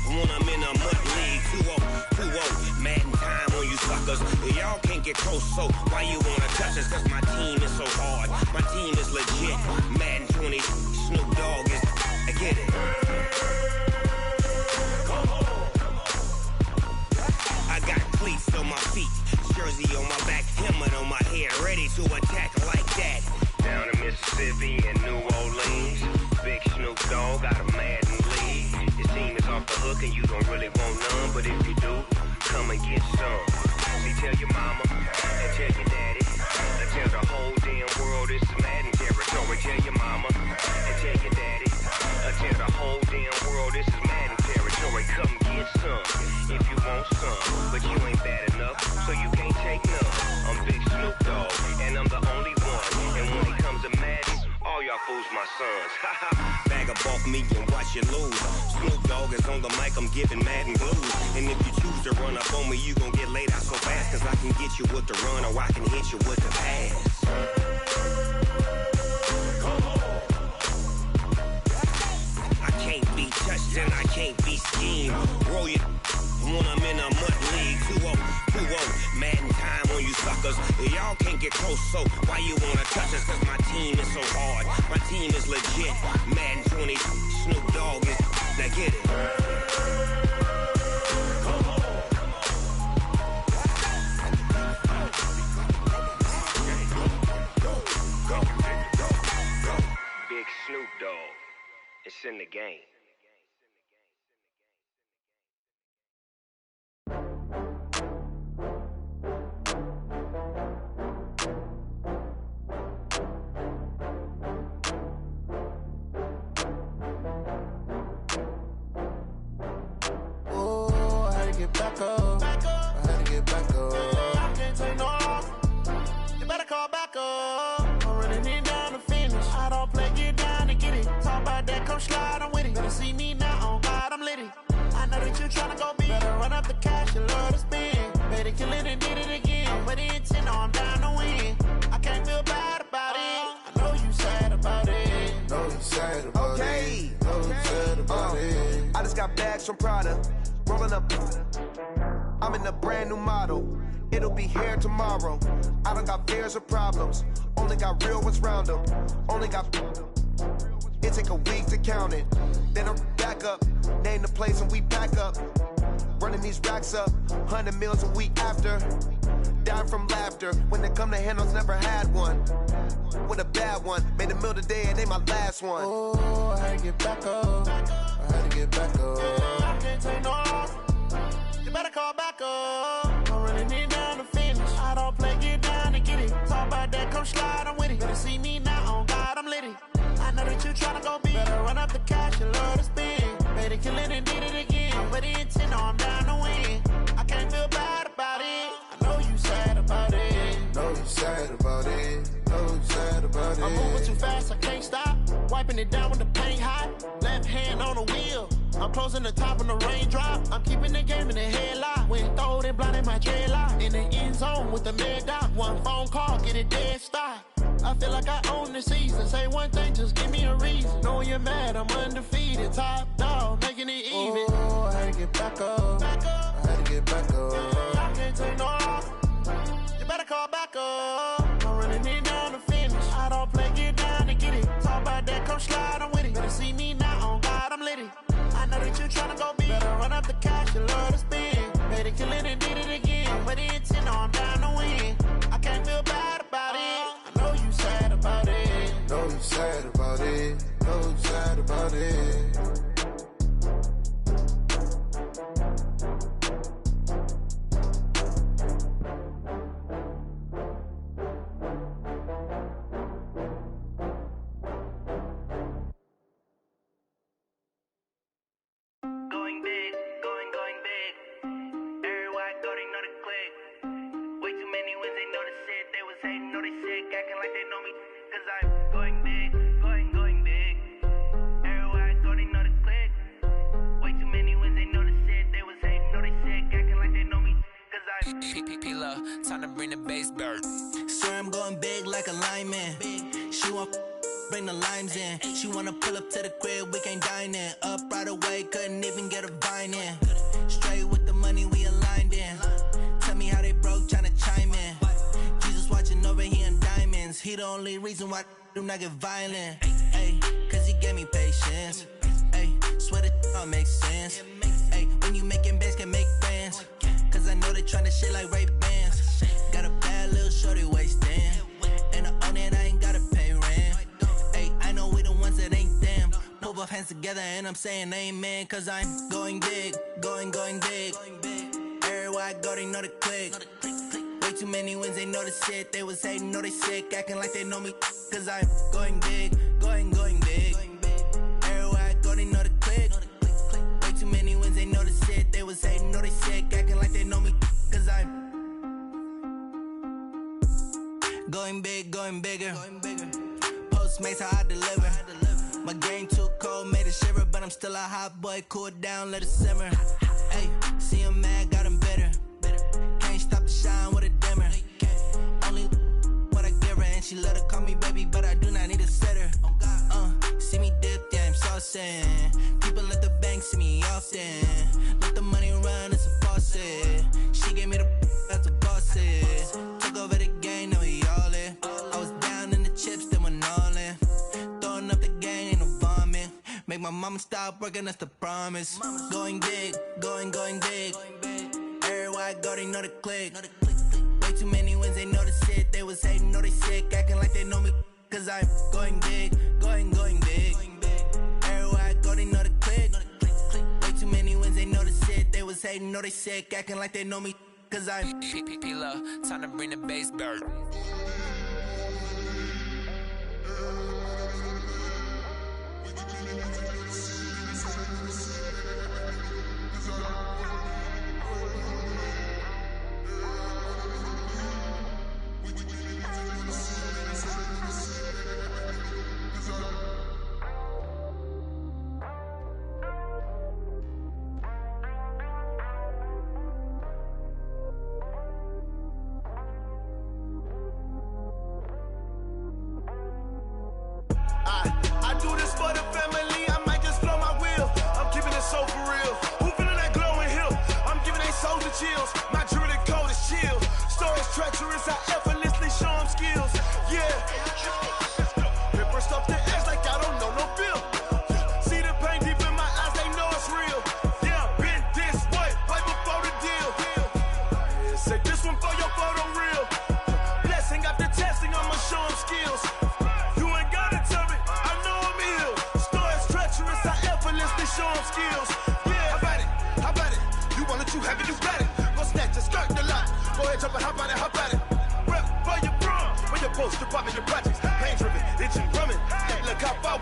when I'm in a mud league. 2-0, Madden time on you suckers. Y'all can't get close, so why you wanna touch us? Cause my team is so hard, my team is legit. Madden 20, Snoop Dogg is, I get it. Come on. I got cleats on my feet, jersey on my back, helmet on my head, ready to attack like that. Down in Mississippi and New Orleans, Big Snoop Dogg got a Madden league. His team is off the hook and you don't really want none, but if you do, come and get some. See, tell your mama and tell your daddy and tell the whole damn world this is Madden territory. Tell your mama and tell your daddy and tell the whole damn world this is Madden territory. Come get some if you want some, but you ain't bad enough, so you can't take none. I'm Big Snoop Dogg and I'm the only one, and when it comes to Madden, all y'all fools my sons. Bag up off me and watch you lose. Snoop Dogg is on the mic, I'm giving Madden blues. And if you choose to run up on me, you gon' get laid out so fast, cause I can get you with the run or I can hit you with the pass. Come on. I can't be touched and I can't be schemed. Roll it when I'm in a mud league. 2-0, Madden time on you suckers. Y'all can't get close, so why you wanna touch us? Cause my team is so hard, my team is legit. Madden 20, Snoop Dogg is, now get it. Come on. Go. Big Snoop Dogg, it's in the game. Back up. I had to get back up. I can't take no loss. You better call back up. I'm running it down to finish. I don't play, get down and get it. Talk about that, come slide, I'm with it. Better see me now, on God, I'm litty. I know that you tryna go big. Better run up the cash, you love to spend. Better kill it and did it again. I'm with the intent, I'm down to win. I can't feel bad about it. I know you sad about it. Know you sad about it. Know you sad about it. I just got bags from Prada. Rolling up, I'm in a brand new model. It'll be here tomorrow. I don't got fears or problems. Only got real ones round them. Only got. It take a week to count it. Then I'm back up. Name the place and we pack up. Running these racks up, 100 meals a week after. Dying from laughter. When it come to handles, never had one. With a bad one, made a meal today and they my last one. Oh, I had to get back up. I had to get back up. I can't take no off. You better call back up. I'm running it down to finish. I don't play, get down and get it. Talk about that, come slide, I'm with it. Better see me now, on God, I'm litty. I know that you tryna go big. Better run up the cash, you love to spend. Better kill it and did it again. But the intent, no, I'm down to win. I can't feel bad about it. I know you sad about it. Know you sad about it. Know you sad about it. I'm moving too fast, I can't stop. Wiping it down with the paint hot. Left hand on the wheel. I'm closing the top on the raindrop. I'm keeping the game in the headlock. When throwed and blinded my dreadlock. In the end zone with the mad dot. One phone call, get it dead stop. I feel like I own the season. Say one thing, just give me a reason. Knowing you're mad, I'm undefeated. Top dog, making it even. Oh, I had to get back up. I had to get back up. I can't take no off. You better call back up. I'm running it down to finish. I don't play, get down and get it. Talk about that, come slide, I'm with it. Better see me now, on God, I'm litty. I know that you tryna go big. Better run up the cash, you love to spend. Better kill it and did it again. But the intent, no, I'm down to win. I can't feel bad about it. I know you sad about it. Know you sad about it. Know you sad about it. Going big, going big. Everywhere I go, they know the click. Way too many wins, they know the shit. They was hating, know they sick, acting like they know me. Cause I'm going big, going big. Everywhere I go, they know the click. Way too many wins, they know the shit. They was hating, know they sick, acting like they know me. Cause I'm P-P-P-Love, time to bring the bass bird. Swear I'm going big like a lineman. She want bring the limes in. She wanna pull up to the crib, we can't dine in. Up right away, couldn't even get a vine in. Straight with the money, we aligned in. Tell me how they broke, tryna chime in. Jesus watching over here in diamonds. He the only reason why I do not get violent. Ay, cause he gave me patience. Ay, swear that all makes sense. Ay, when you making bands, can make friends. Cause I know they tryna shit like Ray-Bans. Got a bad little shorty wasting. And I own it, I ain't gotta pay rent. Ay, I know we the ones that ain't them. Pull both hands together and I'm saying amen. Cause I'm going big, going big. Everywhere I go, they know the click. Way too many wins, they know the shit. They was hating, know they sick, acting like they know me. Cause I'm going big, going big. Everywhere I go, they know the click. Way too many wins, they know the shit. They was hating, know they sick, acting like they know me. Cause I'm going big, going bigger. Postmates, how I deliver. My game too cold, made it shiver. But I'm still a hot boy, cool it down, let it simmer. Hey, see him mad, got him bitter. Can't stop the shine with a dimmer. Only what I give her, and she let her call me baby, but I do not need a sitter. See me dip, yeah, I'm saucing. People at the bank see me often. Let the money run, it's a faucet. She gave me the that's a boss is. Took over the game, now we all in. I was down in the chips, then went all in. Throwing up the gang, ain't no vomit. Make my mama stop working, that's the promise. Going big, going big. Everywhere I go, they know the click. Way too many wins, they know the shit. They was hating, know they sick, acting like they know me. Cause I'm going big, going big. Everywhere I go, they know the click. Way too many wins, they know the shit. They was hating, know they sick, acting like they know me. Cause I'm P-P-P-Love, time to bring the bass bird. I do this for the family, I might just blow my wheel. I'm keeping it so for real. Who feeling that glowing hill? I'm giving they souls the chills. My jewelry cold is chill. Stories treacherous, I effortlessly show them skills. Yeah. Ripper stuff the edge like I don't know no feel. See the pain deep in my eyes, they know it's real. Yeah, been this way, but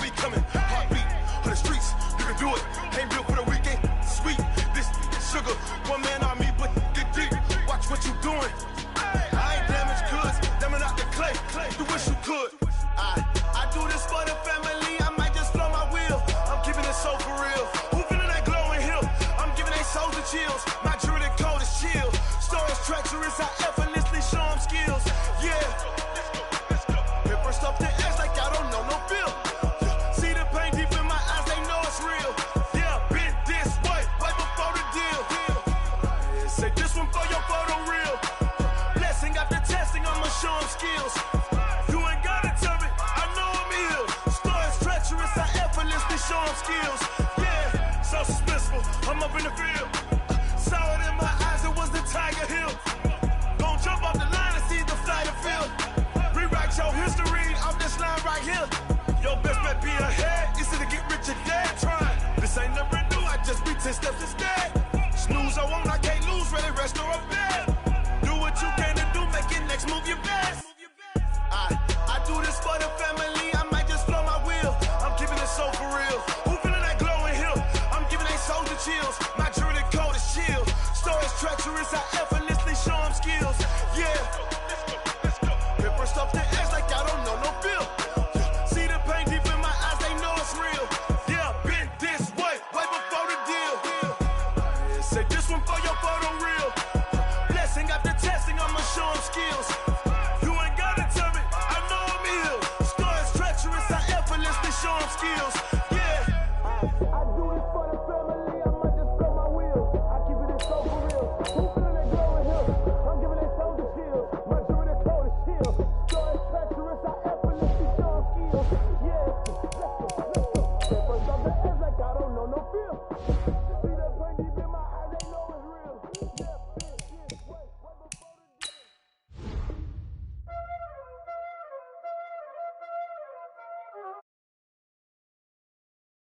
be coming. Heartbeat on the streets, you can do it. Ain't built for the weekend. Sweet, this sugar, one man on me, but get deep. Watch what you doing. I ain't damaged goods, damn out the clay. You wish you could. I do this for the family. I might just blow my wheel. I'm keeping it so for real. Who feeling that glowing hill? I'm giving they souls the chills. My jewelry the cold is chill. Stories treacherous, I effortlessly show them skills. Yeah. Paper stuff to edge like I don't know no feel. See the pain deep in my eyes, they know it's real. Yeah, been this way, right before the deal. Say this one for your photo reel. Blessing after testing, I'ma show them skills. You ain't gotta tell me, I know I'm ill. Stories treacherous, I effortlessly show them skills. Yeah, so suspenseful, I'm up in the field. Saw it in my eyes, it was the Tiger Hill. Gon' jump off the line and see the flight of field. Rewrite your history off this line right here. Your best bet be ahead, easy to get rich or dead. Trying, this ain't never new, I just be 10 steps instead. Snooze, I won't, I